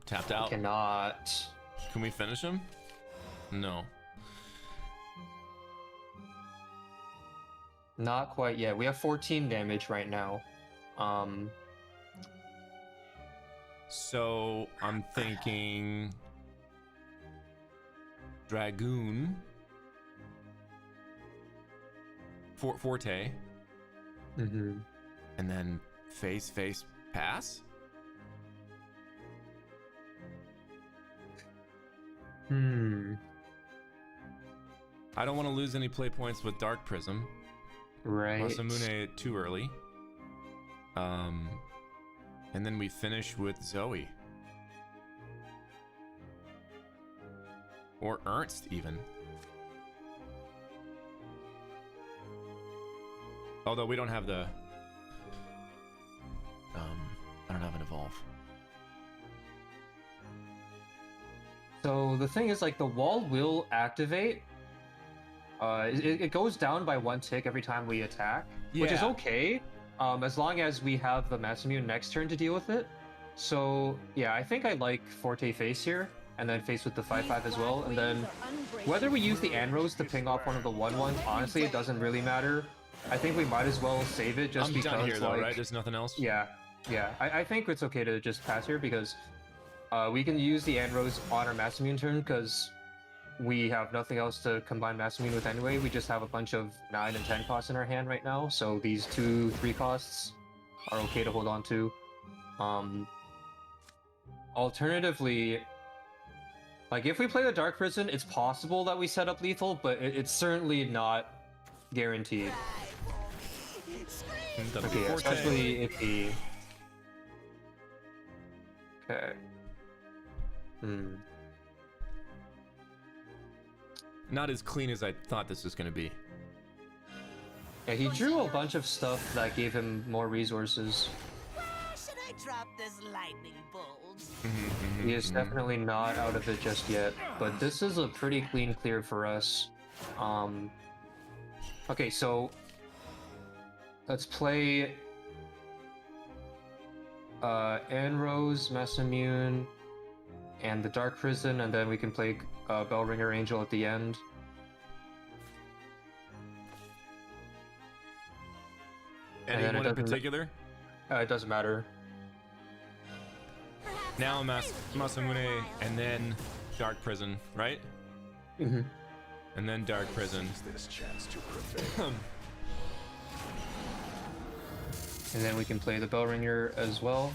Tapped out. Cannot. Can we finish him? No. Not quite yet. We have 14 damage right now. So I'm thinking Dragoon, Forte, Mm-hmm. and then face pass. I don't want to lose any play points with Dark Prism. Right. Masamune too early. And then we finish with Zoe. Or Ernst, even. Although we don't have the... I don't have an evolve. So the thing is, like, the wall will activate. It goes down by 1 tick every time we attack, which is Yeah. okay, as long as we have the Masamune next turn to deal with it. So yeah, I think I like Forte face here, and then face with the 5/5 as well, and then whether we use the Anros to ping off one of the 1/1s, honestly, it doesn't really matter. I think we might as well save it just I'm because, done here, though, like, right? There's nothing else? yeah. I think it's okay to just pass here because we can use the Anros on our Masamune turn because we have nothing else to combine Masamune with anyway. We just have a bunch of 9 and 10 costs in our hand right now, so these 2-3 costs are okay to hold on to. Alternatively, like, if we play the Dark Prison, it's possible that we set up lethal, but it's certainly not guaranteed. The Okay, Forte. especially if he... Okay. Not as clean as I thought this was going to be. Yeah, he drew a bunch of stuff that gave him more resources. Should I drop this lightning bolt? He is definitely not out of it just yet, but this is a pretty clean clear for us. Okay, so let's play Anros, Masamune, and the Dark Prison, and then we can play Bellringer Angel at the end. And then Anyone in particular? It doesn't matter. Now Masamune, and then Dark Prison, right? Mm-hmm. And then Dark Prison. This chance to prevail. And then we can play the Bellringer as well.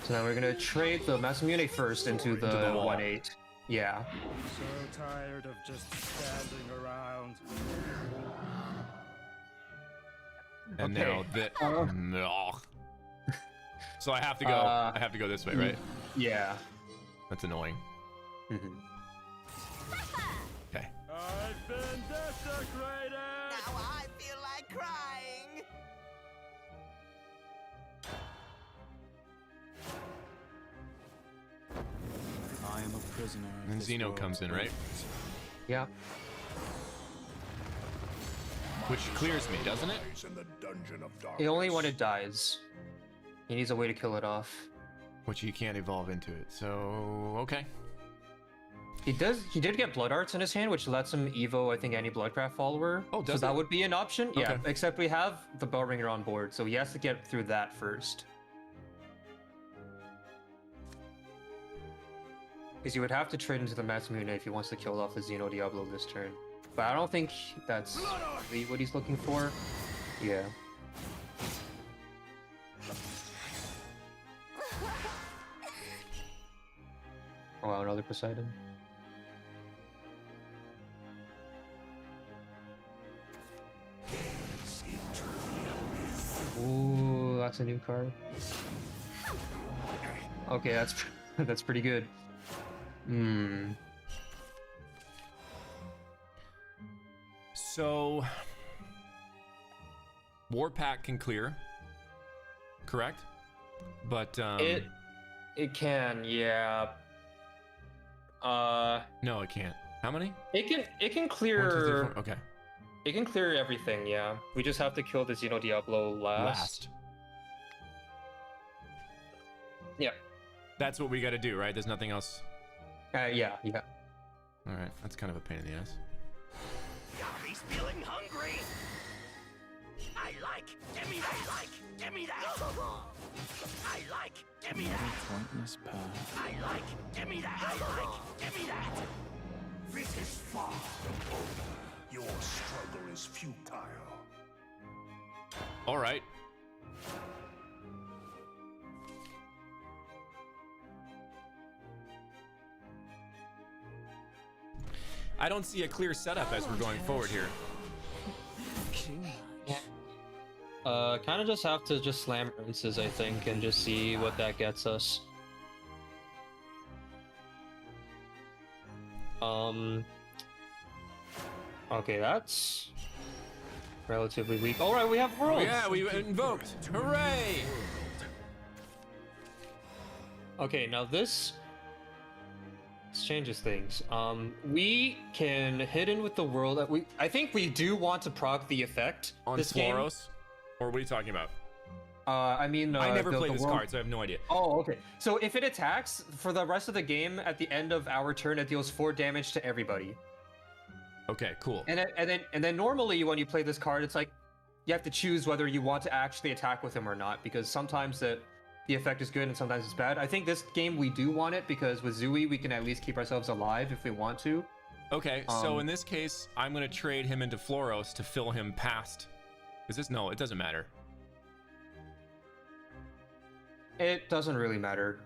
So now we're gonna trade the Masamune first into the the wall. 1/8. Yeah. So tired of just standing around. And Okay. now that. No. So I have to go. I have to go this way, right? Yeah. That's annoying. Mhm. Okay. I've been desecrated! Now I feel like crying. I am a prisoner. of And this Zeno world's comes in, right? ways. Yeah. Which clears me, doesn't it? In the dungeon of darkness. He only when it dies. He needs a way to kill it off. Which you can't evolve into it. So okay. He did get Blood Arts in his hand, which lets him evo, I think, any Bloodcraft follower. Oh, so does that it? would be an option. Yeah, Okay. except we have the Bellringer on board, so he has to get through that first. Because you would have to trade into the Matsumune if he wants to kill off the Xeno Diablo this turn. But I don't think that's really what he's looking for. Yeah. Oh wow, another Poseidon. Ooh, that's a new card. Okay, that's that's pretty good. Hmm. So, Warpack can clear, correct? But It can, yeah. no, it can't. How many? It can 1, 2, 3, clear. 4. Okay, It can clear everything, yeah. We just have to kill the Xeno Diablo last. Yeah. That's what we got to do, right? There's nothing else. Yeah. All right, that's kind of a pain in the ass. He's feeling hungry. I like. Give me that. Give me that. I like. Give me that. Pointless path. I like. Give me that. I like. Give me that. This is far. Your struggle is futile. All right. I don't see a clear setup as we're going forward here. Kind of just have to just slam rinses, I think, and just see what that gets us. Okay, that's relatively weak. All right, we have worlds. Yeah, we invoked. Hooray! Okay, now this changes things. We can hit in with the world. I think we do want to proc the effect On this game. Floros? Or what are you talking about? I mean, I never played the this world... card, so I have no idea. Oh, okay. So if it attacks for the rest of the game, at the end of our turn, it deals 4 damage to everybody. Okay, cool. And then normally when you play this card, it's like you have to choose whether you want to actually attack with him or not, because sometimes the effect is good and sometimes it's bad. I think this game we do want it because with Zui we can at least keep ourselves alive if we want to. Okay, so in this case, I'm gonna trade him into Floros to fill him past. Is this no? It doesn't matter. It doesn't really matter.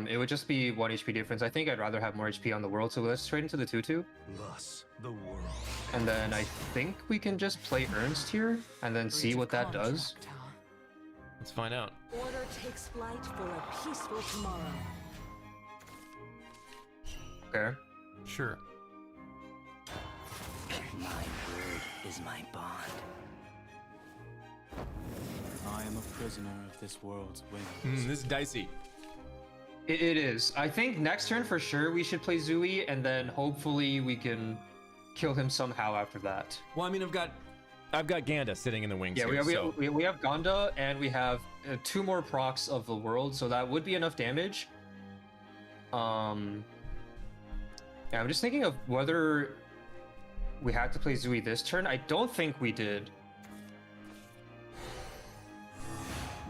It would just be 1 HP difference. I think I'd rather have more HP on the world, so let's trade into the 2/2. Thus, the world. And then I think we can just play Ernst here and then see what that does. Let's find out. Order takes flight for a peaceful tomorrow. Okay. Sure. My word is my bond. I am a prisoner of this world's whims. This is dicey. It is. I think next turn for sure we should play Zui, and then hopefully we can kill him somehow after that. Well, I mean, I've got Ganda sitting in the wings. Yeah, here, we have Ganda, and we have 2 more procs of the world, so that would be enough damage. Yeah, I'm just thinking of whether we had to play Zui this turn. I don't think we did.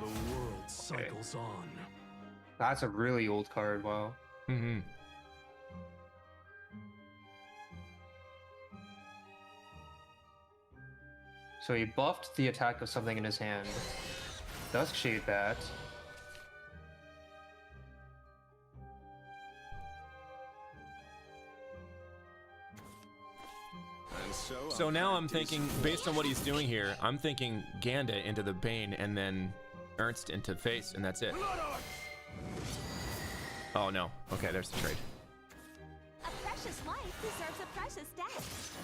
The world cycles on. That's a really old card. Wow. Mm-hmm. So he buffed the attack of something in his hand. Dusk Shade Bat. So now I'm thinking, based on what he's doing here, I'm thinking Ganda into the Bane and then Ernst into face, and that's it. Oh no. Okay, there's the trade. A precious life deserves a precious death.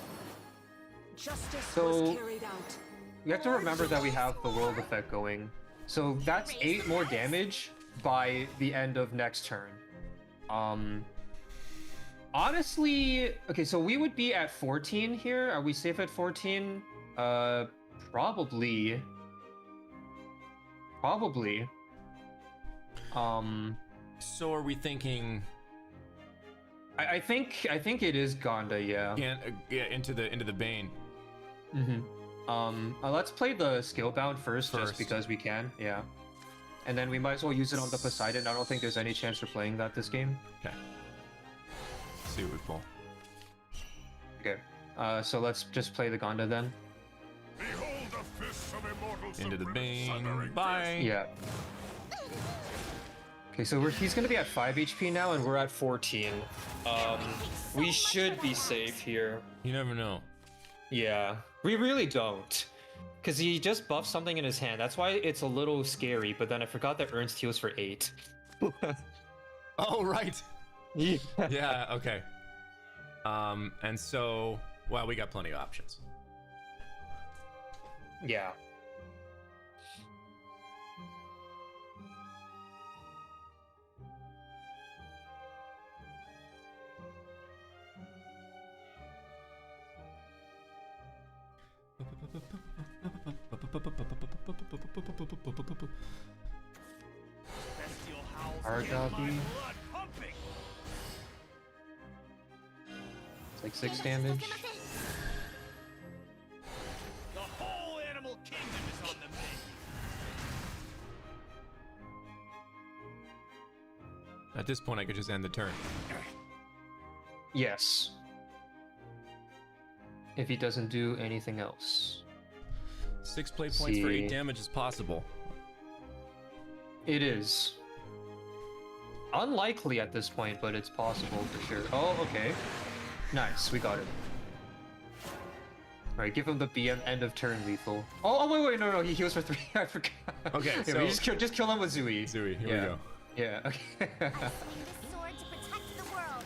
Justice So- was carried out. You have to remember that we have the world effect going. So that's 8 more damage by the end of next turn. Honestly, okay, so we would be at 14 here. Are we safe at 14? Probably. Probably. So are we thinking I think it is Ganda, yeah. yeah, into the Bane? Let's play the skill bound first, just First. because we can, yeah. And then we might as well use it on the Poseidon. I don't think there's any chance for playing that this game. Okay. see what we pull. Okay. So let's just play the Gonda then. Behold the fists of immortal Into the supremacy bane. thundering Bye. Yeah. Okay, so he's gonna be at 5 HP now, and we're at 14. We should be safe here. You never know. Yeah, we really don't. Because he just buffed something in his hand. That's why it's a little scary, but then I forgot that Ernst heals for 8. Oh, right. Yeah. Yeah, okay. And so, well, we got plenty of options. Yeah. bestial howls Argaby. get my blood pumping. It's like 6 damage. The whole animal kingdom is on the menu. At this point, I could just end the turn. Yes. If he doesn't do anything else. 6 play points for 8 See. damage is possible. It is. Unlikely at this point, but it's possible for sure. Oh, okay. Nice, we got it. Alright, give him the BM end of turn lethal. Oh, wait, no, he heals for 3. I forgot. Okay, Yeah, so- we just kill him with Zui. Zui, here yeah. we go. Yeah, okay. I swing this sword to protect the world.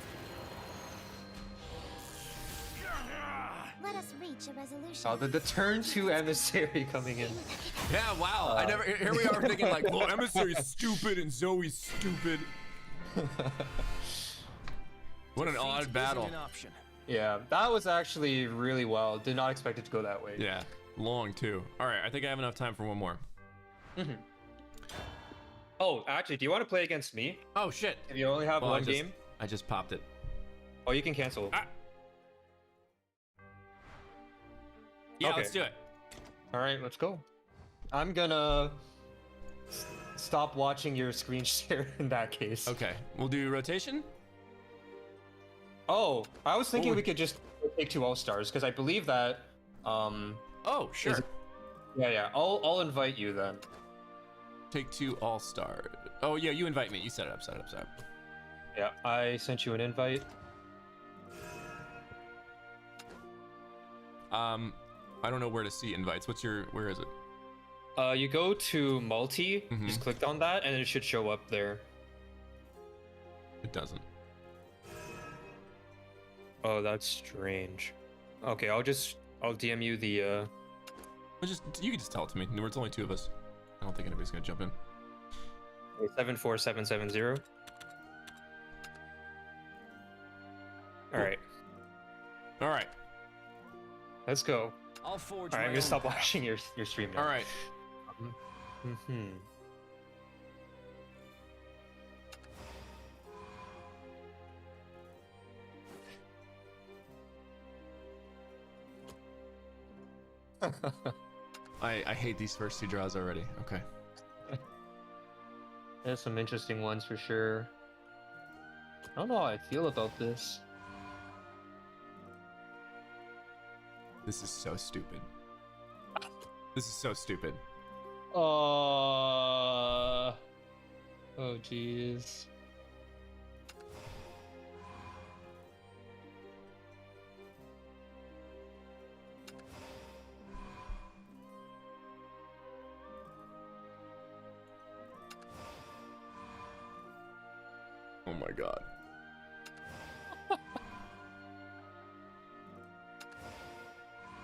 Let us reach a resolution. Oh, the turn 2 emissary coming in. Yeah, wow. I never. Here we are thinking like, well, Emissary's stupid and Zoe's stupid. What an odd battle. Yeah, that was actually really well. Did not expect it to go that way. Yeah, long too. All right, I think I have enough time for one more. Oh, actually, do you want to play against me? Oh shit. If you only have Well, one game? I just popped it. Oh, you can cancel. Yeah, Okay. let's do it. All right, let's go. I'm gonna stop watching your screen share in that case. Okay, we'll do rotation. Oh, I was thinking would- we could just take 2 all-stars because I believe that. Oh, sure. Yeah. I'll invite you then. Take 2 all-star. Oh yeah, you invite me. You set it up. Yeah, I sent you an invite. I don't know where to see invites. Where is it? You go to multi, Mhm. just click on that, and it should show up there. It doesn't. Oh, that's strange. Okay, I'll DM you the You can just tell it to me. It's only 2 of us. I don't think anybody's gonna jump in. 74770. All right, All right. let's go. I'll forge All right, my I'm gonna own stop path. watching your stream now. All right. I hate these first 2 draws already. Okay. There's some interesting ones for sure. I don't know how I feel about this. This is so stupid. This is so stupid. Oh jeez. Oh my god.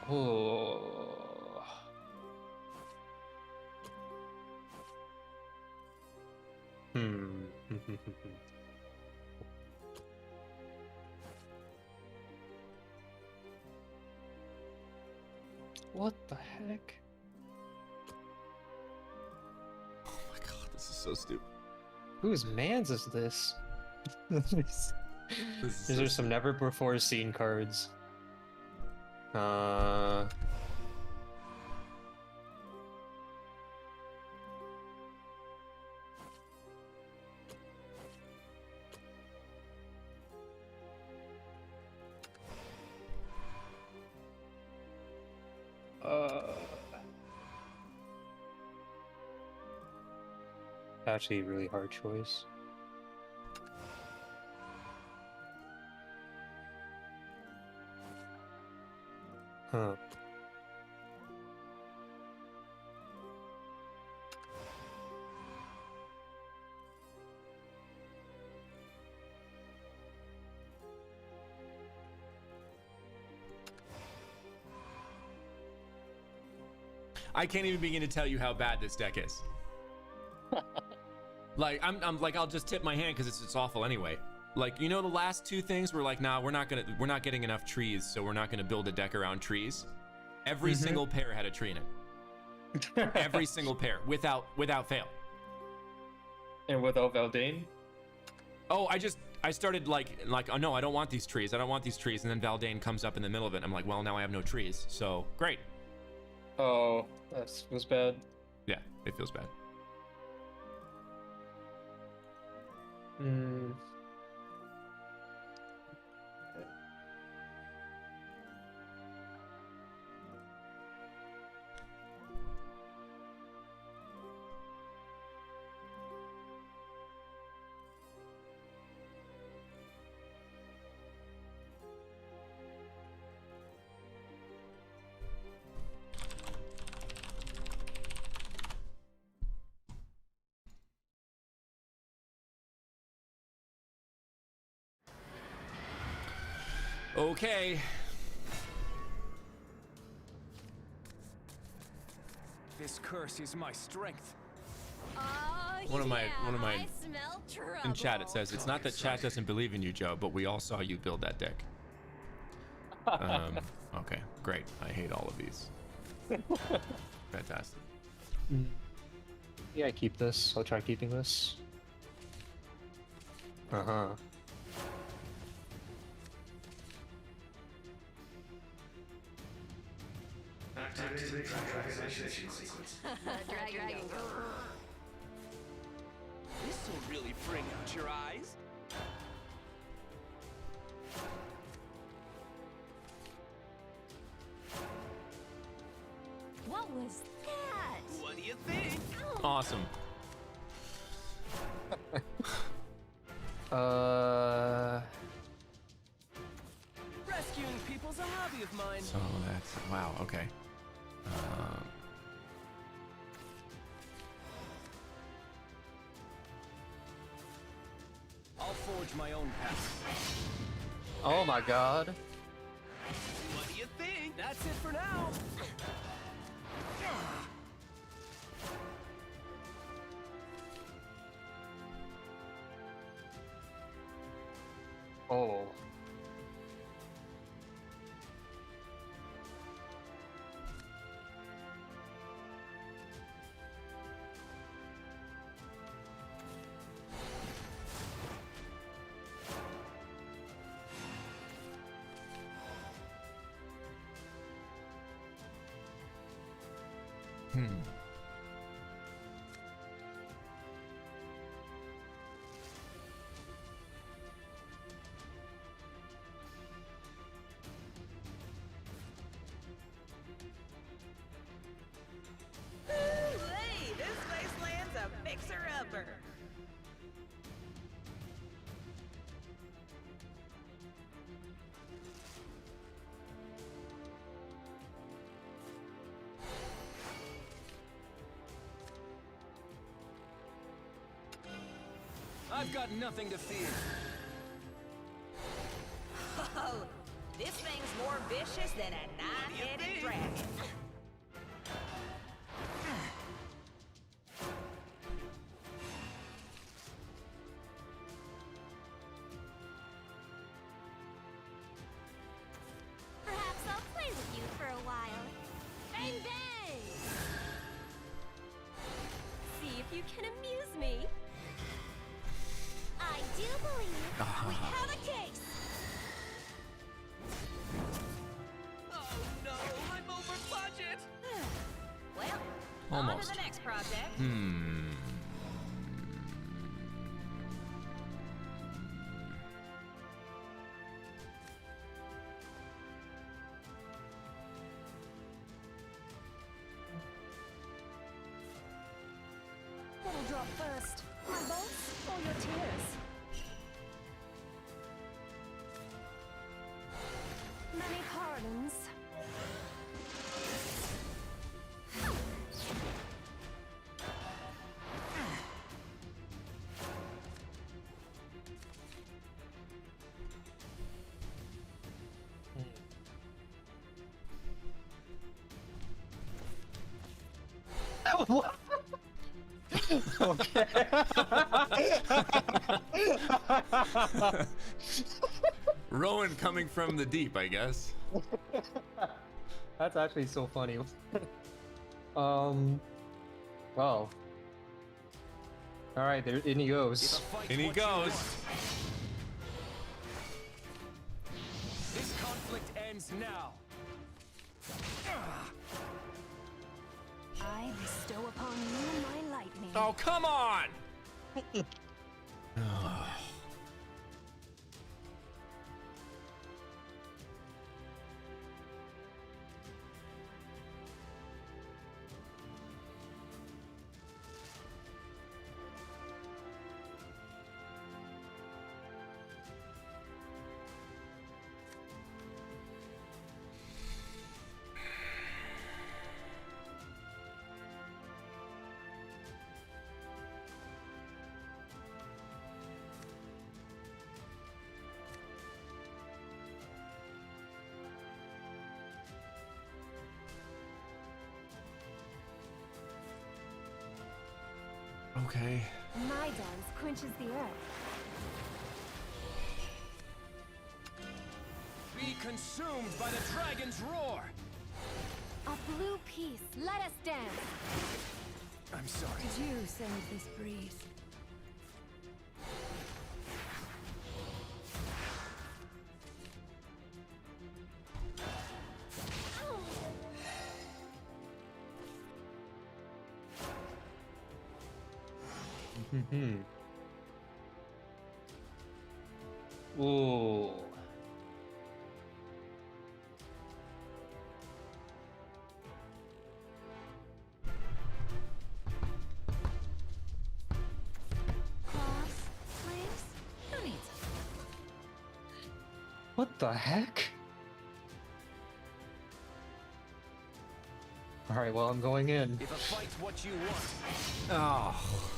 Oh. Hmm. What the heck? Oh my god, this is so stupid. Whose mans is this? This is These so are some never before seen cards. Actually, a really hard choice. Huh. I can't even begin to tell you how bad this deck is. Like I'm like I'll just tip my hand because it's awful anyway. Like, you know, the last two things were like, nah, we're not getting enough trees, so we're not gonna build a deck around trees. Every single pair had a tree in it. Every single pair, without fail. And without Valdane? Oh, I started like oh no, I don't want these trees. I don't want these trees, and then Valdane comes up in the middle of it. And I'm like, well, now I have no trees, so great. Oh, that was bad. Yeah, it feels bad. Hmm. Okay. This curse is my strength. Oh, One of my I smell trouble. in chat it says it's not that chat doesn't believe in you, Joe, but we all saw you build that deck. Okay, great. I hate all of these. Fantastic. Yeah, I keep this. I'll try keeping this. Uh-huh. Dragon. This will really bring out your eyes. What was that? What do you think? Awesome. Rescuing people's a hobby of mine. So that's wow. Okay. I'll forge my own path. Oh my god. What do you think? That's it for now. Oh. Ooh-wee, this wasteland's a fixer-upper. I've got nothing to fear. Oh, this thing's more vicious than a nine-headed dragon. Perhaps I'll play with you for a while. Bang bang! See if you can amuse me. I do believe we have a case. Oh no, I'm over budget. Well, on Almost. to the next project. What'll drop first? My bolts or your tears? Many pardons. What? Okay. Rowen coming from the deep, I guess. That's actually so funny. Wow. All right, there in he goes. And he goes. This conflict ends now. I bestow upon you my lightning. Oh, come on! Okay. My dance quenches the earth. Be consumed by the dragon's roar. A blue peace, let us dance. I'm sorry. Did you send this breeze? Ooh. Cross, flames? Who needs it? What the heck? All right, well, I'm going in. If a fight's what you want, Oh.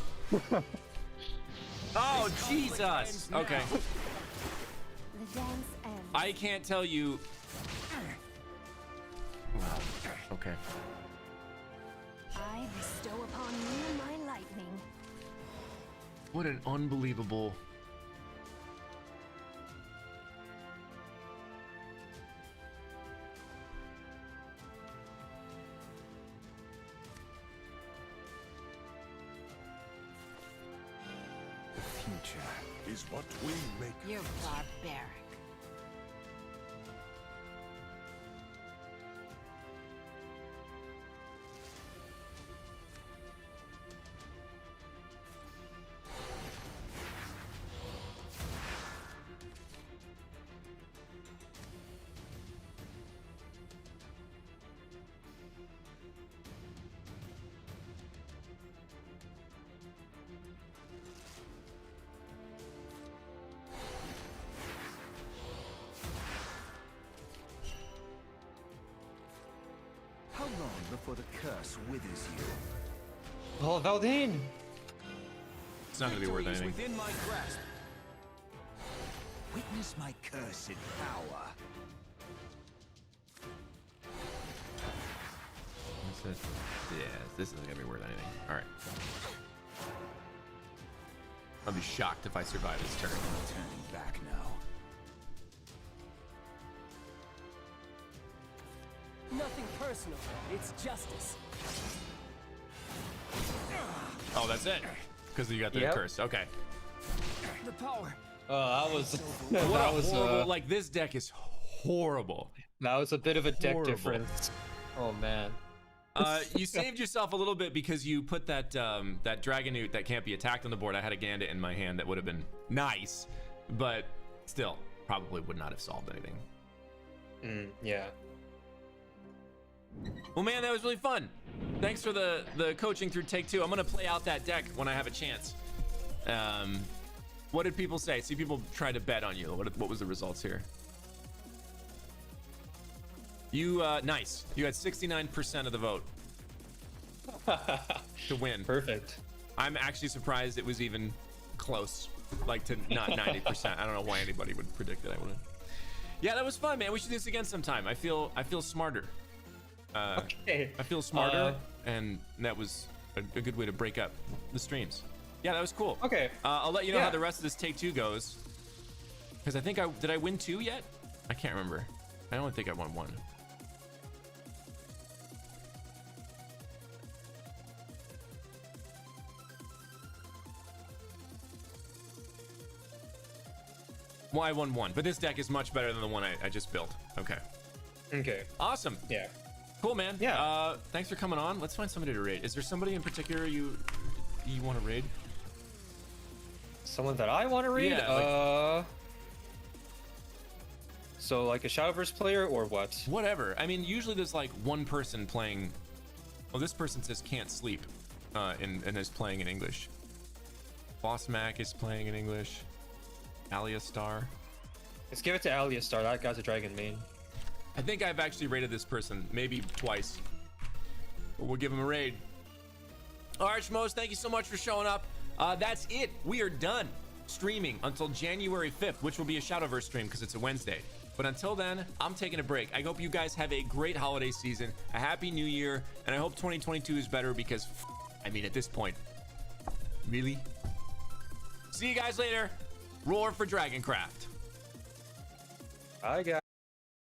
Oh, Jesus! Okay. The dance ends. I can't tell you. Wow. Okay. I bestow upon you my lightning. What an unbelievable. the future is what we make. You're barbaric. How long before the curse withers you? Oh, Valdine! It's not gonna be worth Victory is anything. within my grasp. Witness my cursed power. That's it. Yeah, this isn't gonna be worth anything. All right. I'll be shocked if I survive this turn. Turning back now. Nothing personal. It's justice. Oh, that's it. Because you got the Yep. curse. Okay. The power. That was What that a was horrible. Like this deck is horrible. that was a bit of a deck Horrible. difference. Oh man. You saved yourself a little bit because you put that that Dragonute that can't be attacked on the board. I had a Gambit in my hand that would have been nice, but still probably would not have solved anything. Yeah. Well, man, that was really fun. Thanks for the coaching through take 2. I'm gonna play out that deck when I have a chance. What did people say? See, people tried to bet on you. What was the results here? You nice. You had 69% of the vote to win. Perfect. I'm actually surprised it was even close, like to not 90%. I don't know why anybody would predict that I would. Yeah, that was fun, man. We should do this again sometime. I feel smarter. Okay. I feel smarter, and that was a good way to break up the streams. Yeah, that was cool. Okay. I'll let you know how Yeah. the rest of this take 2 goes, because I think did I win 2 yet? I can't remember. I only think I won 1. Well, I won 1, but this deck is much better than the one I just built. Okay. Okay. Awesome. Yeah. Cool, man. Yeah. Thanks for coming on. Let's find somebody to raid. Is there somebody in particular you want to raid? Someone that I want to read? Yeah, So like a Shadowverse player or what? Whatever. I mean, usually there's like one person playing. Well, this person says can't sleep, and is playing in English. Boss Mac is playing in English. Alia Star. Let's give it to Aliastar. That guy's a dragon main. I think I've actually raided this person maybe twice. But we'll give him a raid. Archmos, thank you so much for showing up. That's it. We are done streaming until January 5th, which will be a Shadowverse stream because it's a Wednesday. But until then, I'm taking a break. I hope you guys have a great holiday season, a happy new year, and I hope 2022 is better because, I mean, at this point, really? See you guys later. Roar for Dragoncraft. Bye, guys.